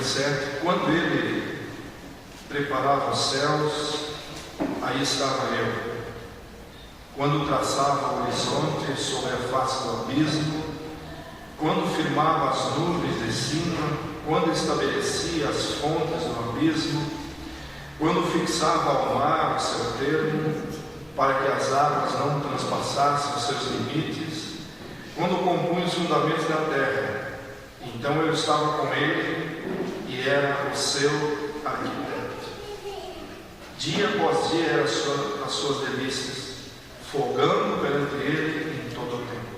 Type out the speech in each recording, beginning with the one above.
7, quando ele preparava os céus, aí estava eu. Quando traçava o horizonte sobre a face do abismo, quando firmava as nuvens de cima, quando estabelecia as fontes do abismo, quando fixava ao mar o seu termo, para que as águas não transpassassem os seus limites, quando compunha os fundamentos da terra, então eu estava com ele e era o seu arquiteto. Dia após dia eram as suas delícias, folgando perante ele em todo o tempo.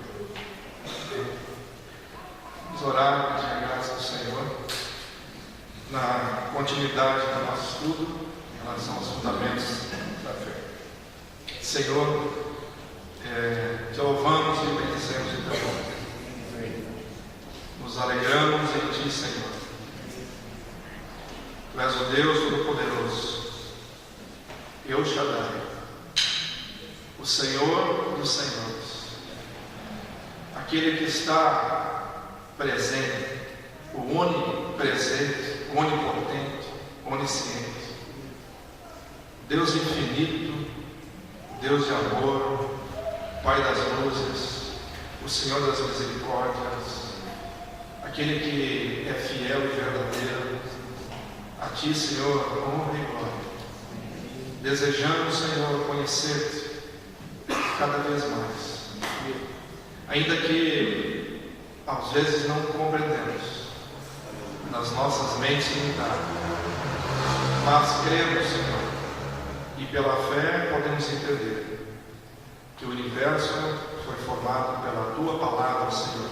Vamos orar, pedir a graça do Senhor, na continuidade do nosso estudo, em relação aos fundamentos da fé. Senhor, te louvamos e bendizemos o teu nome. Nos alegramos em ti, Senhor. Tu és o Deus Todo-Poderoso, El Shaddai, o Senhor dos Senhores, aquele que está presente, o onipresente, onipotente, onisciente, Deus infinito, Deus de amor, Pai das luzes, o Senhor das misericórdias, aquele que é fiel e verdadeiro. A ti, Senhor, honra e glória. Desejamos, Senhor, conhecer-te cada vez mais, ainda que às vezes não compreendemos nas nossas mentes limitadas, mas cremos, Senhor, e pela fé podemos entender que o universo foi formado pela tua palavra, Senhor,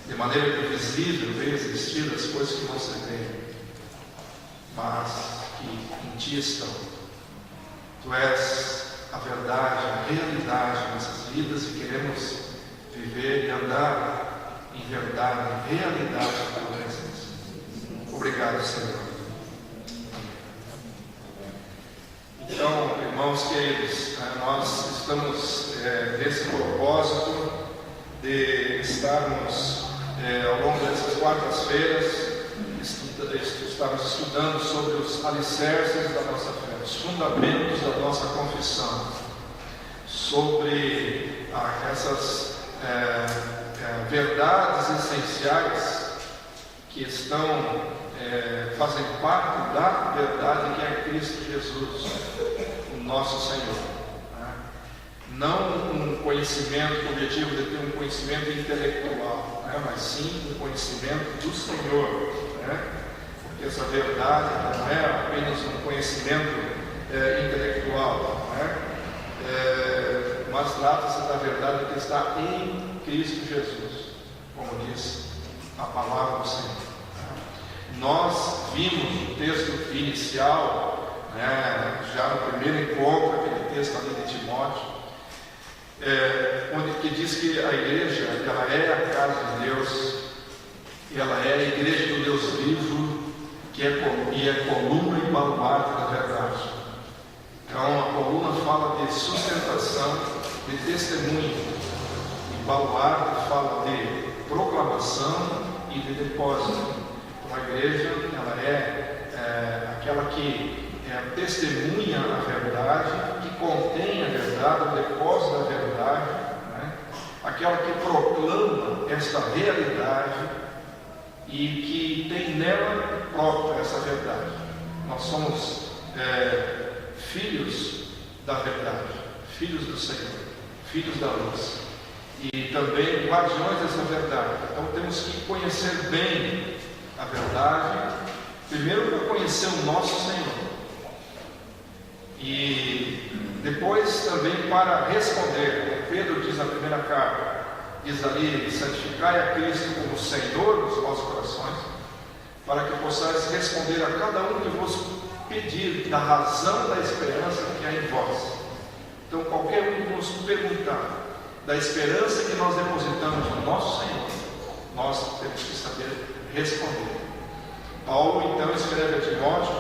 de maneira que visível veio existir as coisas que não se veem, mas que em ti estão. Tu és a verdade, a realidade de nossas vidas e queremos viver e andar em verdade, em realidade da tua presença. Obrigado, Senhor. Então, irmãos queridos, nós estamos nesse propósito de estarmos ao longo dessas quartas-feiras estamos estudando sobre os alicerces da nossa fé, os fundamentos da nossa confissão, sobre essas verdades essenciais que fazem parte da verdade que é Cristo Jesus, o nosso Senhor. Não um conhecimento, o objetivo de ter um conhecimento intelectual, mas sim um conhecimento do Senhor. Porque essa verdade não é apenas um conhecimento intelectual, mas trata-se da verdade que está em Cristo Jesus, como diz a palavra do Senhor. Nós vimos o texto inicial, já no primeiro encontro, aquele texto ali de Timóteo, onde que diz que a igreja ela é a casa de Deus, ela é a igreja do Deus vivo, que é coluna e baluarte da verdade. Então a coluna fala de sustentação, de testemunho, e baluarte fala de proclamação e de depósito. Então a igreja ela é aquela que testemunha a verdade, que contém a verdade, o depósito da verdade, aquela que proclama esta realidade e que tem nela própria essa verdade. Nós somos filhos da verdade, filhos do Senhor, filhos da luz e também guardiões dessa verdade. Então temos que conhecer bem a verdade, primeiro para conhecer o nosso Senhor e depois também para responder. Pedro diz na primeira carta, diz ali: santificai a Cristo como Senhor dos vossos corações, para que possais responder a cada um que vos pedir da razão da esperança que há em vós. Então qualquer um que nos perguntar da esperança que nós depositamos no nosso Senhor, nós temos que saber responder. Paulo então escreve a Timóteo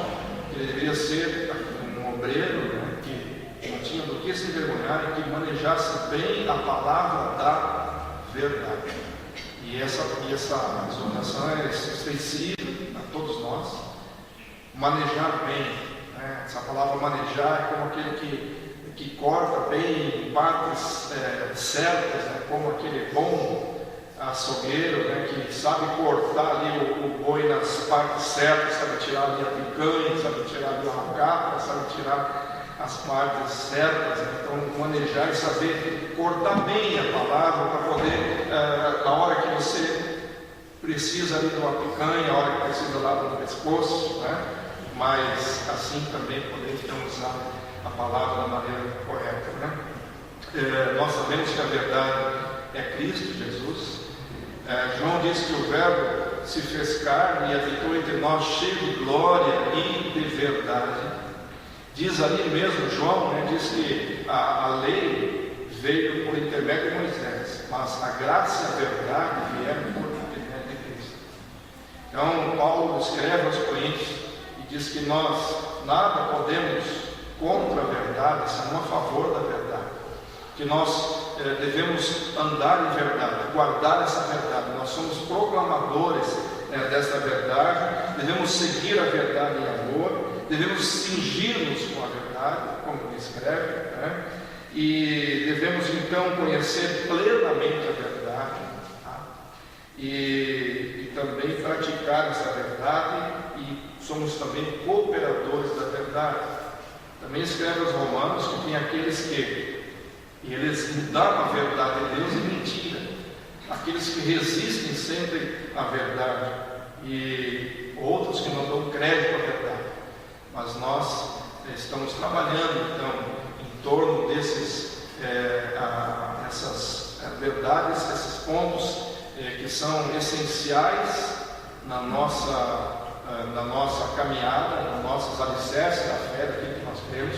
que ele deveria ser um obreiro, que não tinha do que se envergonhar e que manejasse bem a palavra da verdade. E E essa exortação é extensiva a todos nós. Manejar bem, né? Essa palavra manejar é como aquele que corta bem em partes certas, né? Como aquele bom açougueiro, né? Que sabe cortar ali o boi nas partes certas, sabe tirar ali a picanha, sabe tirar ali a racata, sabe tirar as partes certas, né? Então manejar e saber cortar bem a palavra para poder, na hora que você precisa ali de uma picanha, a hora que precisa lá do pescoço, né? Mas assim também poder então usar a palavra da maneira correta, né? Nós sabemos que a verdade é Cristo Jesus. João diz que o Verbo se fez carne e habitou entre nós, cheio de glória e de verdade. Diz ali mesmo João, né, diz que a lei veio por intermédio de Moisés, mas a graça e a verdade vieram por intermédio de Cristo. Então Paulo escreve aos Coríntios e diz que nós nada podemos contra a verdade, senão a favor da verdade. Que nós devemos andar em verdade, guardar essa verdade. Nós somos proclamadores dessa verdade, devemos seguir a verdade em amor, devemos cingir-nos com a verdade, como ele escreve, né? E devemos então conhecer plenamente a verdade, tá? E também praticar essa verdade, e somos também cooperadores da verdade. Também escreve aos Romanos que tem aqueles que eles mudaram a verdade de Deus em mentira, aqueles que resistem sempre à verdade, e outros que não dão crédito à verdade. Mas nós estamos trabalhando então em torno essas verdades, esses pontos que são essenciais na nossa caminhada, nos nossos alicerces da fé, daquilo que nós temos.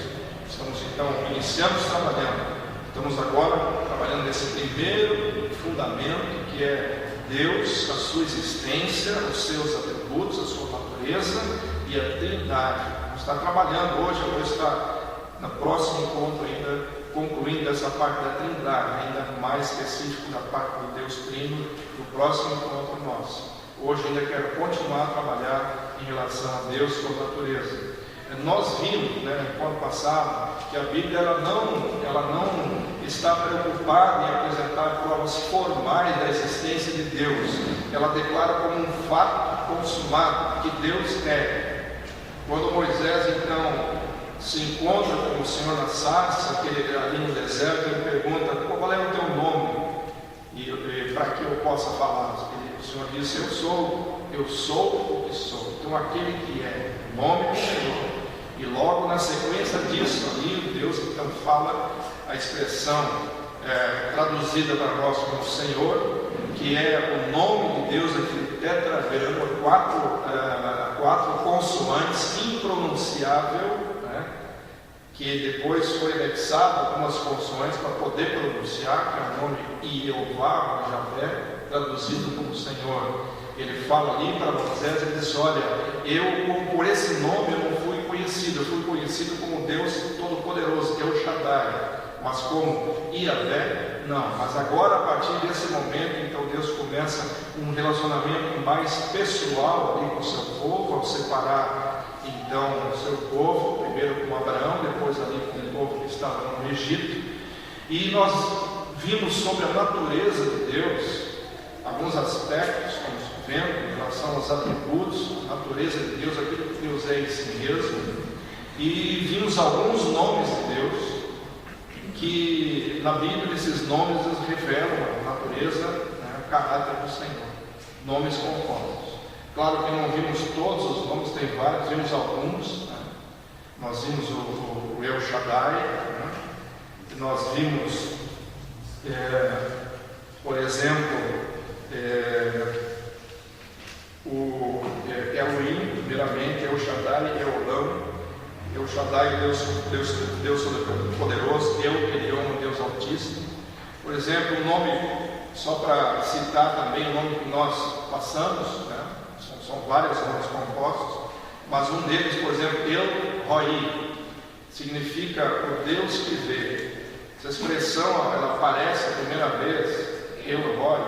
Estamos então, iniciamos trabalhando. Estamos agora trabalhando nesse primeiro fundamento, que é Deus, a sua existência, os seus atributos, a sua natureza e a Trindade. Vamos estar trabalhando hoje, eu vou estar no próximo encontro ainda concluindo essa parte da Trindade, ainda mais específico da parte do Deus Trino, no próximo encontro nosso. Hoje ainda quero continuar a trabalhar em relação a Deus com a natureza. Nós vimos, né, no ano passado, que a Bíblia ela não está preocupada em apresentar provas formais da existência de Deus. Ela declara como um fato consumado que Deus é. Quando Moisés então se encontra com o Senhor na sarça, ali no deserto, ele pergunta: qual é o teu nome? E para que eu possa falar? O Senhor disse: eu sou o que sou. Então aquele que é o nome do Senhor. E logo na sequência disso ali, Deus então fala a expressão traduzida para nós como Senhor, que é o nome de Deus, aquele tetragrama, quatro consoantes, impronunciável, né? Que depois foi anexado algumas consoantes para poder pronunciar, que é o nome Jeová, Javé, traduzido como Senhor. Ele fala ali para Moisés, ele diz: olha, por esse nome eu não fui conhecido, eu fui conhecido como Deus Todo-Poderoso, El Shaddai, mas como Yahvé, não. Mas agora, a partir desse momento, então Deus começa um relacionamento mais pessoal ali com o seu povo, ao separar então o seu povo, primeiro com Abraão, depois ali com o povo que estava no Egito. E nós vimos sobre a natureza de Deus alguns aspectos, estamos vendo em relação aos atributos, a natureza de Deus, aquilo que Deus é em si mesmo, e vimos alguns nomes de Deus, que na Bíblia esses nomes revelam a natureza, né, o caráter do Senhor, nomes compostos. Claro que não vimos todos os nomes, tem vários, vimos alguns, né? Nós vimos o El Shaddai, né? Nós vimos, por exemplo, o Elohim, primeiramente, El Shaddai, Eolam. El Shaddai, Deus Todo-Poderoso, Elyon, Deus Altíssimo. Por exemplo, o nome, só para citar também o nome que nós passamos, né? São vários nomes compostos, mas um deles, por exemplo, El Roi, significa o Deus que vê. Essa expressão ela aparece a primeira vez, El Roi,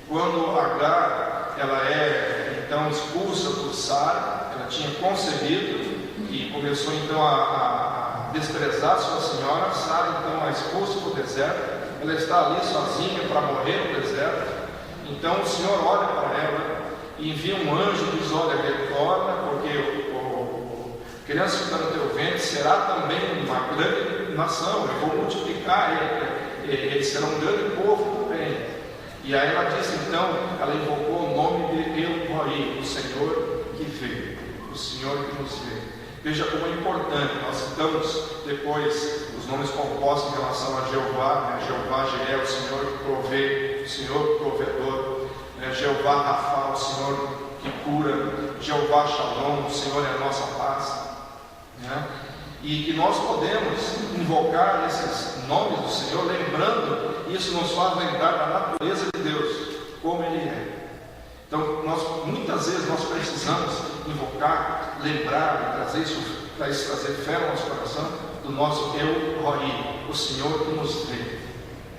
quando Agar, ela é então expulsa por Sara, ela tinha concebido e começou então a desprezar sua senhora. Sara então é expulsa para o deserto, ela está ali sozinha para morrer no deserto. Então o Senhor olha para ela e envia um anjo e diz: olha, retorna, porque criança que está no teu ventre será também uma grande nação, eu vou multiplicar eles serão um grande povo também. E aí ela disse então, ela invocou o nome de El-Roi, o Senhor que vê, o Senhor que nos vê. Veja como é importante, nós citamos depois os nomes compostos em relação a Jeová, né? Jeová Jireh, o Senhor que provê, o Senhor provedor, né? Jeová Rafá, o Senhor que cura, Jeová Shalom, o Senhor é a nossa paz, né? E que nós podemos invocar esses nomes do Senhor, lembrando, isso nos faz lembrar da natureza de Deus, como Ele é. Então, muitas vezes nós precisamos invocar, lembrar e trazer isso, para isso trazer fé no nosso coração, do nosso El-Roi, o Senhor que nos vê.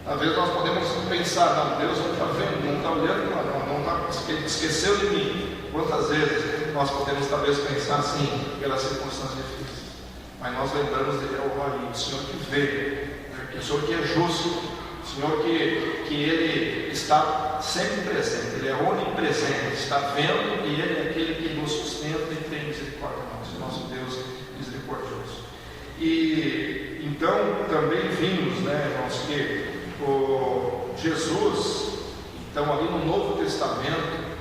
Às vezes nós podemos pensar: não, Deus não está vendo, não está olhando, não está, Ele esqueceu de mim. Quantas vezes nós podemos talvez pensar assim, pelas circunstâncias difíceis? Mas nós lembramos de El-Roi, o Senhor que vê, o Senhor que é justo, o Senhor que Ele está sempre presente, Ele é onipresente, está vendo, e Ele é aquele que nos sustenta e tem misericórdia de nós, o nosso Deus misericordioso. E então também vimos, né, irmãos, que Jesus, então ali no Novo Testamento,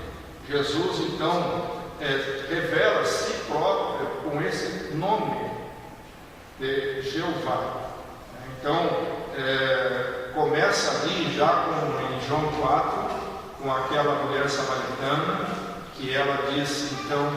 Jesus então revela a si próprio com esse nome de Jeová. Então começa ali já em João 4, com aquela mulher samaritana, que ela disse, então,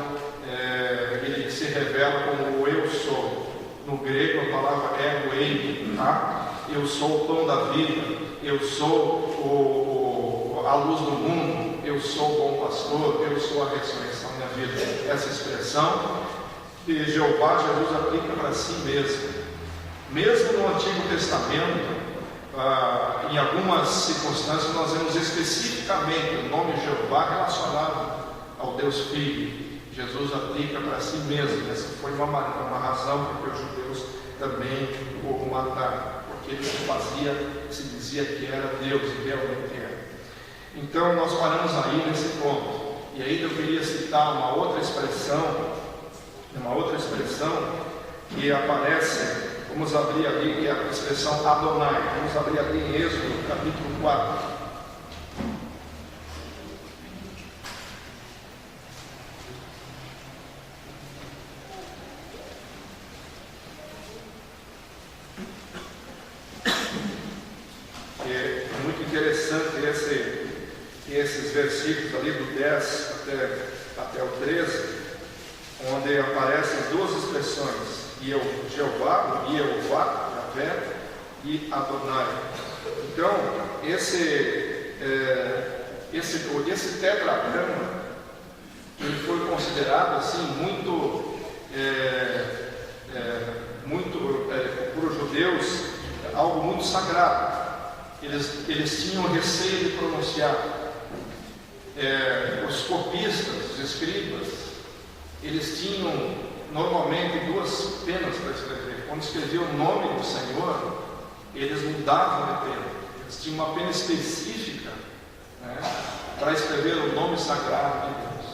ele se revela como o eu sou. No grego a palavra é o ei, tá? Eu sou o pão da vida, eu sou a luz do mundo, eu sou o bom pastor, eu sou a ressurreição da vida. Essa expressão que Jeová, Jesus aplica para si mesmo. Mesmo no Antigo Testamento, em algumas circunstâncias nós vemos especificamente o nome Jeová relacionado ao Deus Filho. Jesus aplica para si mesmo. Essa foi uma razão porque os judeus também o mataram, porque ele se dizia que era Deus e realmente era. Então nós paramos aí nesse ponto. E aí eu queria citar uma outra expressão que aparece. Vamos abrir ali, que é a expressão Adonai. Vamos abrir ali em Êxodo, capítulo 4. É muito interessante esses versículos ali do 10 até o 13, onde aparecem duas expressões: Jeová, Jeová, Javé e Adonai. Então, esse tetragrama, ele foi considerado assim muito por os judeus algo muito sagrado. Eles tinham receio de pronunciar. Os copistas, os escribas, eles tinham normalmente duas penas para escrever. Quando escreviam o nome do Senhor, eles mudavam de pena. Eles tinham uma pena específica, né, para escrever o nome sagrado de Deus.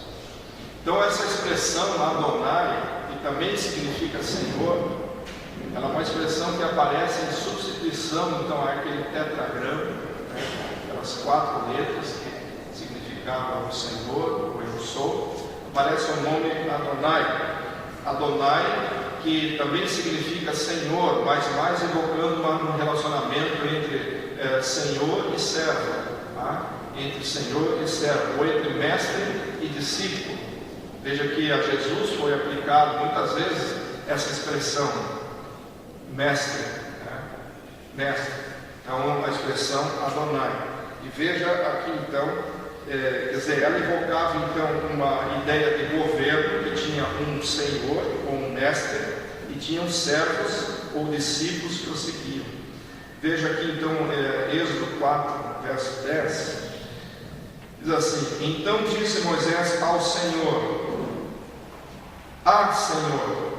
Então essa expressão Adonai, que também significa Senhor, ela é uma expressão que aparece em substituição então àquele tetragrama, né, aquelas 4 letras que significavam o Senhor, o eu sou. Aparece o nome Adonai. Adonai, que também significa Senhor, mas mais evocando um relacionamento entre Senhor e servo, tá? Entre Senhor e servo, ou entre mestre e discípulo. Veja que a Jesus foi aplicado muitas vezes essa expressão, mestre, né? Mestre. Então a expressão Adonai. E veja aqui então, quer dizer, ela evocava então uma ideia de governo que tinha um senhor ou um mestre e tinham servos ou discípulos que o seguiam. Veja aqui então Êxodo 4, verso 10, Diz assim: então disse Moisés ao Senhor: ah, Senhor,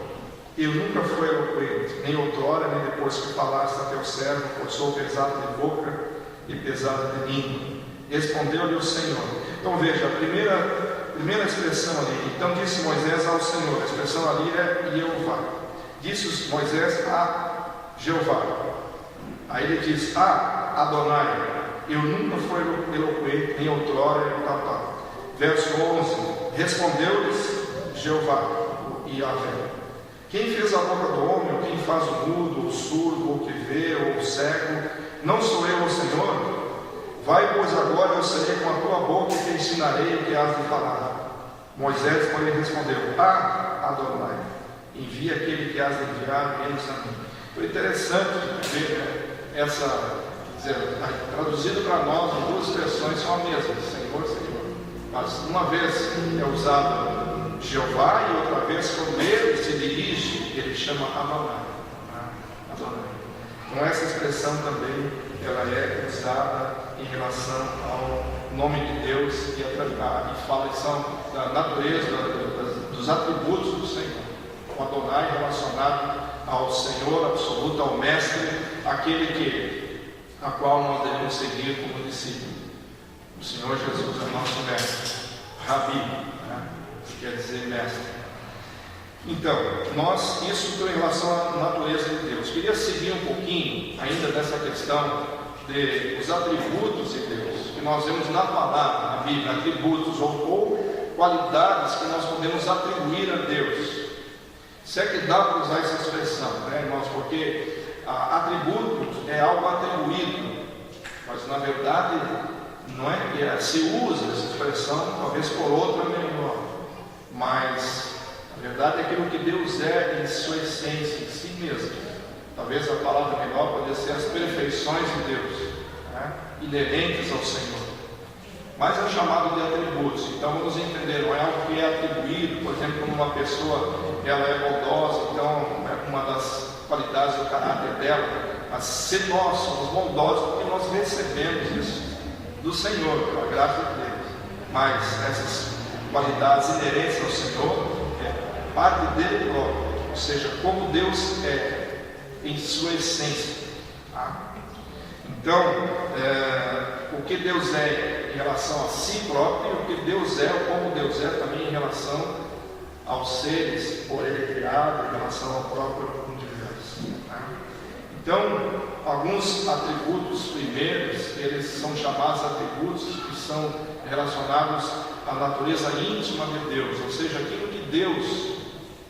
eu nunca fui eloquente, nem outrora, nem depois que falaste a teu servo, pois sou pesado de boca e pesado de língua. Respondeu-lhe o Senhor. Então veja, a primeira expressão ali: então disse Moisés ao Senhor. A expressão ali é Jeová. Disse Moisés a Jeová. Aí ele diz: ah, Adonai, eu nunca fui eloquente, nem outrora, Verso 11: respondeu-lhes Jeová, e Yahvé: quem fez a boca do homem, ou quem faz o mudo, ou o surdo, ou o que vê, ou o cego, não sou eu o Senhor? Vai, pois agora eu serei com a tua boca e te ensinarei o que has de falar. Moisés, porém, respondeu: ah, Adonai, envia aquele que has de enviar, menos a mim. Foi interessante ver, né, traduzido para nós, as duas expressões são a mesma: Senhor, Senhor. Mas uma vez é usado Jeová e outra vez, quando ele se dirige, ele chama Adonai. Adonai. Então essa expressão também ela é usada em relação ao nome de Deus e fala da natureza, dos atributos do Senhor. O Adonai relacionado ao Senhor absoluto, ao Mestre, aquele a qual nós devemos seguir como discípulo. O Senhor Jesus é nosso Mestre, Rabi, né? Quer dizer mestre. Então, isso em relação à natureza de Deus. Queria seguir um pouquinho ainda dessa questão dos atributos de Deus, que nós vemos na palavra, na Bíblia, atributos ou qualidades que nós podemos atribuir a Deus. Se é que dá para usar essa expressão, né, irmãos? Porque atributo é algo atribuído, mas na verdade não é que se usa essa expressão, talvez por outra melhor. Mas, na verdade, é aquilo que Deus é em sua essência, em si mesmo. Talvez a palavra melhor poderia ser as perfeições de Deus, né, inerentes ao Senhor. Mas é chamado de atributos. Então, vamos entender, não é algo que é atribuído, por exemplo, quando uma pessoa ela é bondosa, então é uma das qualidades do caráter dela. Mas se nós somos bondosos, porque nós recebemos isso do Senhor, pela graça de Deus. Mas essas qualidades inerentes ao Senhor é parte dele próprio, ou seja, como Deus é em sua essência. Tá? Então, o que Deus é em relação a si próprio, o que Deus é, ou como Deus é também em relação aos seres por ele criado, em relação ao próprio universo. Tá? Então, alguns atributos primeiros, eles são chamados atributos que são relacionados à natureza íntima de Deus, ou seja, aquilo que Deus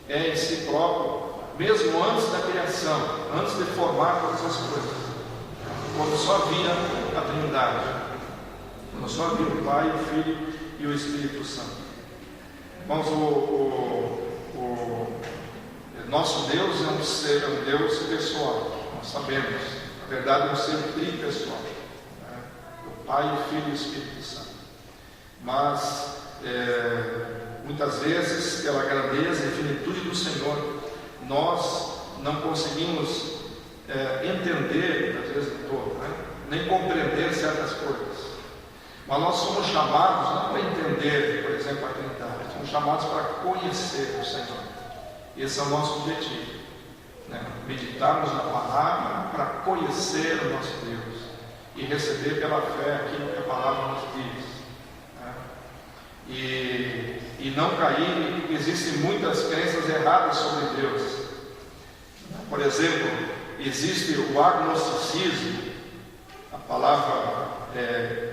é em si próprio, mesmo antes da criação, antes de formar todas as coisas, quando só havia a Trindade, quando só havia o Pai, o Filho e o Espírito Santo. Irmãos, o nosso Deus é um Deus pessoal, nós sabemos, na verdade é um ser tripessoal, né? O Pai, o Filho e o Espírito Santo. Mas muitas vezes, pela grandeza e finitude do Senhor, nós não conseguimos entender, às vezes todo, né? Nem compreender certas coisas. Mas nós somos chamados não para entender, por exemplo, a Trindade, somos chamados para conhecer o Senhor. Esse é o nosso objetivo, né? Meditarmos na palavra para conhecer o nosso Deus e receber pela fé aquilo que a palavra nos diz. E não cair, existem muitas crenças erradas sobre Deus. Por exemplo, existe o agnosticismo, a palavra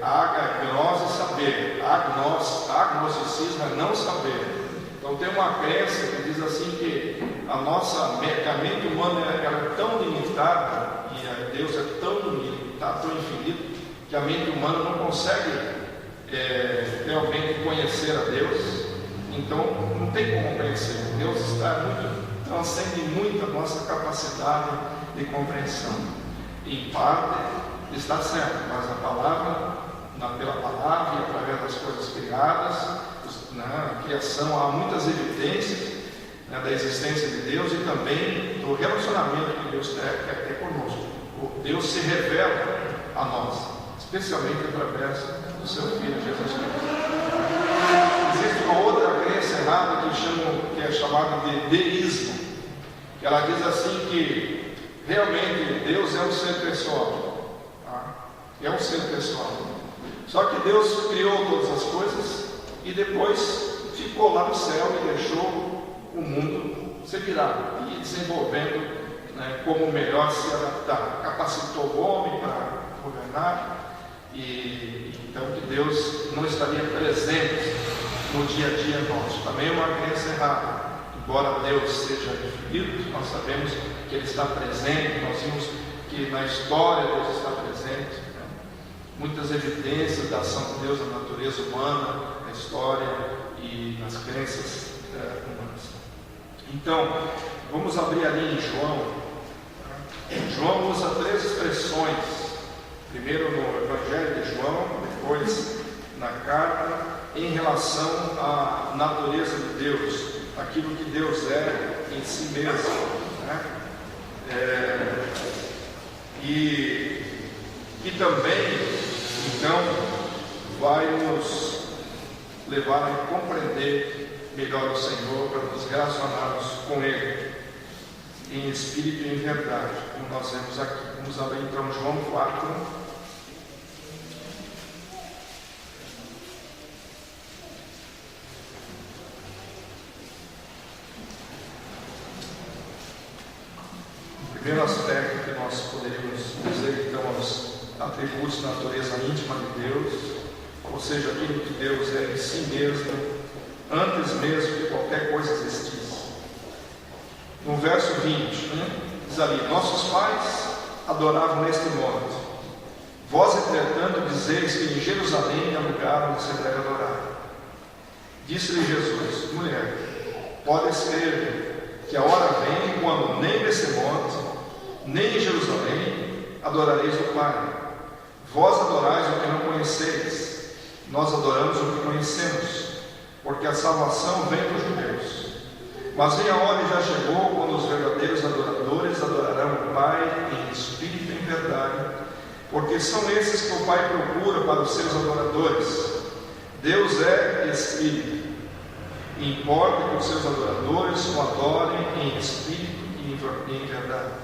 agnos, saber, agnosticismo é não saber. Então tem uma crença que diz assim que a mente humana ela é tão limitada e Deus é tão limitado, tão infinito, que a mente humana não consegue realmente conhecer a Deus. Então não tem como conhecer. Deus transcende muito a nossa capacidade de compreensão. Em parte está certo, mas a palavra, pela palavra e através das coisas criadas, na criação há muitas evidências, né, da existência de Deus e também do relacionamento que Deus quer ter conosco. Deus se revela a nós. especialmente através do seu Filho Jesus Cristo. Existe uma outra crença errada que é chamada de deísmo, que ela diz assim que realmente Deus é um ser pessoal, tá? É um ser pessoal. Só que Deus criou todas as coisas e depois ficou lá no céu e deixou o mundo se virar e desenvolvendo, né, como melhor se adaptar. Capacitou o homem para governar, e então que Deus não estaria presente no dia a dia nosso. Também é uma crença errada. Embora Deus seja infinito, nós sabemos que Ele está presente. Nós vimos que na história Deus está presente, né? Muitas evidências da ação de Deus na natureza humana, na história e nas crenças humanas. Então, vamos abrir ali em João. João usa 3 expressões. Primeiro no Evangelho de João, depois na carta, em relação à natureza de Deus, aquilo que Deus é em si mesmo, né? E também, então, vai nos levar a compreender melhor o Senhor, para nos relacionarmos com Ele em espírito e em verdade, como nós vemos aqui. Vamos abrir então João 4. O primeiro aspecto que nós poderíamos dizer então aos atributos da natureza íntima de Deus, ou seja, aquilo que Deus é em si mesmo, antes mesmo que qualquer coisa existisse. No verso 20, diz ali: nossos pais adoravam neste monte, vós entretanto dizeis que em Jerusalém é lugar onde se deve adorar. Disse-lhe Jesus: mulher, podes crer que a hora vem quando nem nesse monte, nem em Jerusalém adorareis o Pai. Vós adorais o que não conheceis, nós adoramos o que conhecemos, porque a salvação vem dos judeus. Mas vem a hora e já chegou, quando os verdadeiros adoradores adorarão o Pai em espírito e em verdade, porque são esses que o Pai procura para os seus adoradores. Deus é Espírito, e importa que os seus adoradores o adorem em espírito e em verdade.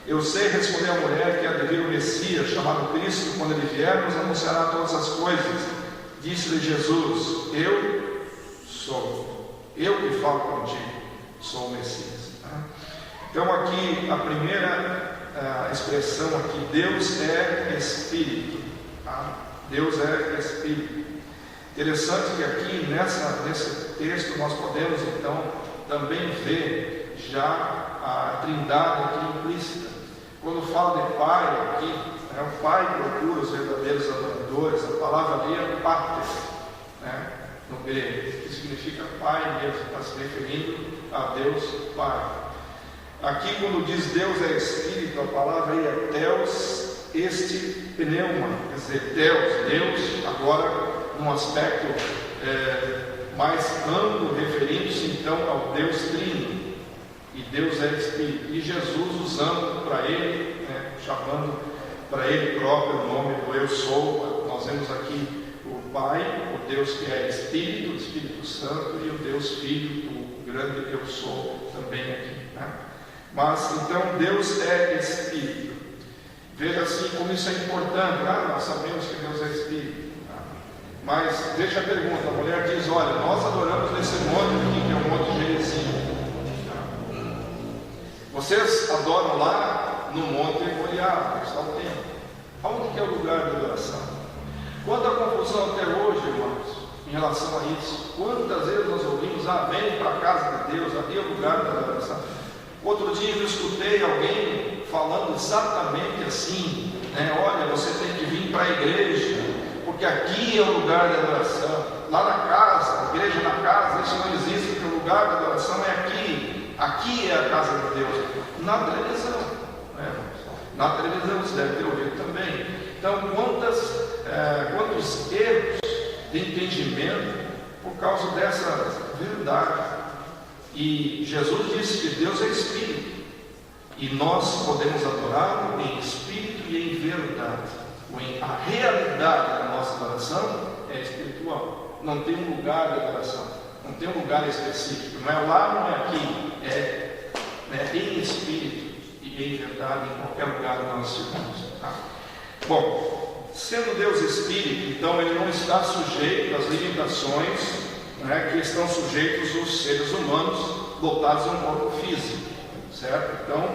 Eu sei, respondeu a mulher, que há de vir o Messias, chamado Cristo. Quando ele vier, nos anunciará todas as coisas. Disse-lhe Jesus: eu sou, eu que falo contigo, sou o Messias. Então aqui a primeira expressão aqui: Deus é Espírito. Deus é Espírito. Interessante que aqui nesse texto nós podemos então também ver já a trindade aqui implícita. Quando fala de Pai aqui, o Pai procura os verdadeiros adoradores. A palavra ali é Pater, no grego, que significa Pai mesmo, está se referindo a Deus Pai. Aqui quando diz Deus é Espírito, a palavra aí é Theos este pneuma, quer dizer, Deus, agora num aspecto mais amplo, referindo-se então ao Deus Trino. E Deus é Espírito. E Jesus usando para Ele, chamando para Ele próprio o nome do Eu Sou. Nós vemos aqui o Pai, o Deus que é Espírito, o Espírito Santo, e o Deus Filho, o grande Eu Sou também aqui. Mas então Deus é Espírito. Veja assim como isso é importante. Nós sabemos que Deus é Espírito. Mas veja a pergunta: a mulher diz: olha, nós adoramos nesse monte aqui, que é o Monte Gerizim. Vocês adoram lá no Monte Moriá, que está o templo. Aonde que é o lugar de adoração? Quanta confusão até hoje, irmãos, em relação a isso. Quantas vezes nós ouvimos: vem para a casa de Deus, ali é o lugar da adoração. Outro dia eu escutei alguém falando exatamente assim, olha, você tem que vir para a igreja, porque aqui é o lugar de adoração. Lá na casa, a igreja na casa, isso não existe, porque o lugar de adoração é aqui. Aqui é a casa de Deus. Na televisão, na televisão você deve ter ouvido também. Então, quantos erros de entendimento por causa dessa verdade. E Jesus disse que Deus é Espírito, e nós podemos adorá-lo em espírito e em verdade. a realidade da nossa adoração é espiritual. Não tem um lugar de adoração, não tem um lugar específico. Não é lá, não é aqui, é em espírito e em verdade, em qualquer lugar que nós estivemos. Tá? Bom, sendo Deus espírito, então ele não está sujeito às limitações, né, que estão sujeitos os seres humanos dotados de um corpo físico, certo? Então,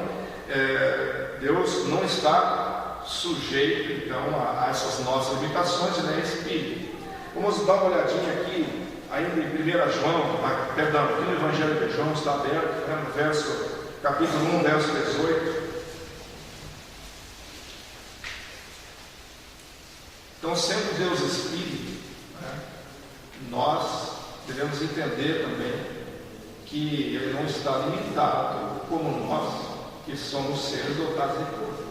Deus não está sujeito então a essas nossas limitações, ele é espírito. Vamos dar uma olhadinha aqui, ainda em 1 João, perdão, aqui no Evangelho de João está aberto, né, no capítulo 1, verso 18. Então, sendo Deus espírito, né, nós devemos entender também que ele não está limitado como nós, que somos seres dotados de corpo,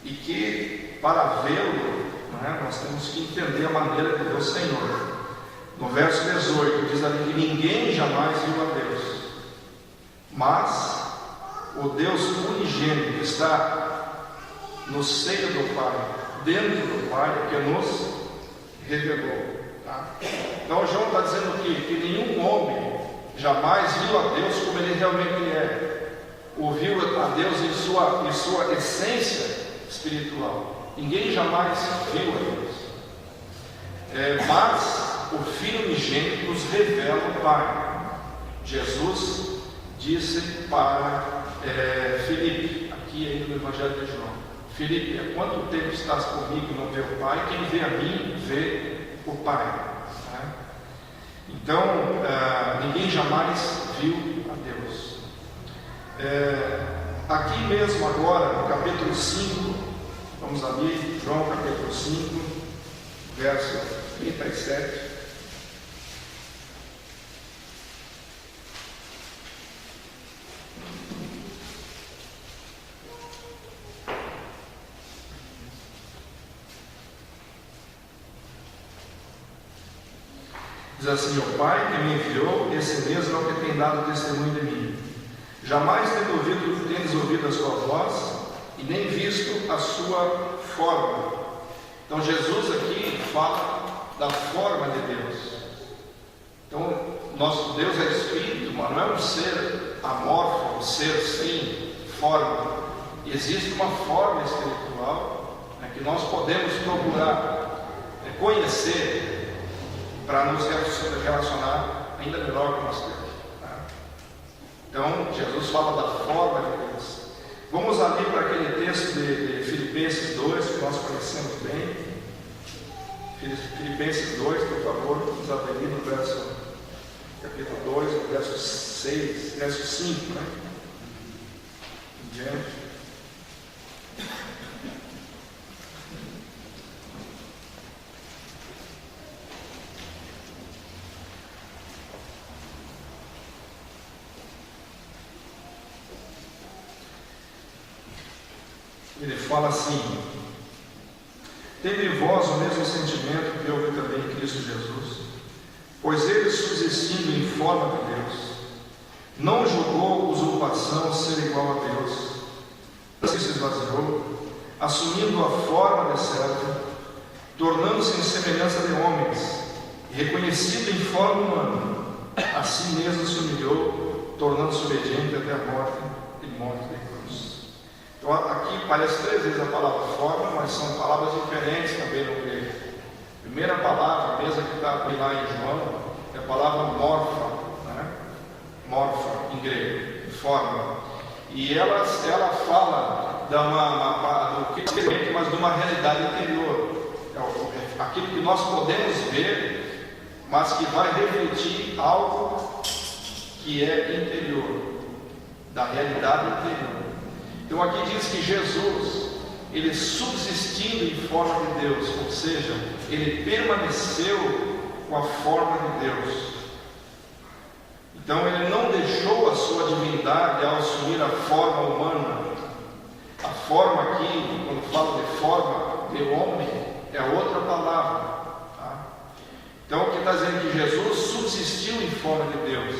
e que para vê-lo, né, nós temos que entender a maneira de ver o Senhor. No verso 18 diz ali que ninguém jamais viu a Deus, mas o Deus unigênito que está no seio do Pai, dentro do Pai, que nos revelou. Tá? Então João está dizendo que nenhum homem jamais viu a Deus como ele realmente é, ouviu a Deus em sua essência espiritual. Ninguém jamais viu a Deus, mas o Filho unigênito nos revela o Pai. Jesus disse para Filipe, aqui ainda no Evangelho de João: Filipe, há quanto tempo estás comigo e não vê o Pai? Quem vê a mim, vê o Pai. Tá? Então, ninguém jamais viu a Deus. Aqui mesmo agora, no capítulo 5, vamos ali, João capítulo 5, verso 37. Diz assim: o Pai que me enviou, esse mesmo é o que tem dado testemunho de mim. Jamais tendes ouvido a sua voz, e nem visto a sua forma. Então Jesus aqui fala da forma de Deus. Então, nosso Deus é espírito, mas não é um ser amorfo, um ser sem forma. Existe uma forma espiritual, né, que nós podemos procurar conhecer, para nos relacionar ainda melhor com nós temos. Tá? Então, Jesus fala da forma de Deus. Vamos ali para aquele texto de Filipenses 2, que nós conhecemos bem. Filipenses 2, por favor, vamos abrir no verso, capítulo 2, no verso 6, verso 5, né? Em diante. Ele fala assim: tende em vós o mesmo sentimento que houve também em Cristo Jesus, pois ele, subsistindo em forma de Deus, não julgou usurpação ser igual a Deus, assim se esvaziou, assumindo a forma de servo, tornando-se em semelhança de homens, e reconhecido em forma humana, assim mesmo se humilhou, tornando-se obediente até a morte e morte de cruz. Então aqui aparece 3 vezes a palavra forma, mas são palavras diferentes também no grego. A primeira palavra, mesmo que está lá em João, é a palavra morfa, né? Morfa em grego, forma. E ela fala mas de uma realidade interior. É aquilo que nós podemos ver, mas que vai refletir algo que é interior, da realidade interior. Então aqui diz que Jesus, ele subsistindo em forma de Deus, ou seja, ele permaneceu com a forma de Deus. Então ele não deixou a sua divindade ao assumir a forma humana. A forma aqui, quando fala de forma de homem, é outra palavra. Tá? Então o que está dizendo que Jesus subsistiu em forma de Deus.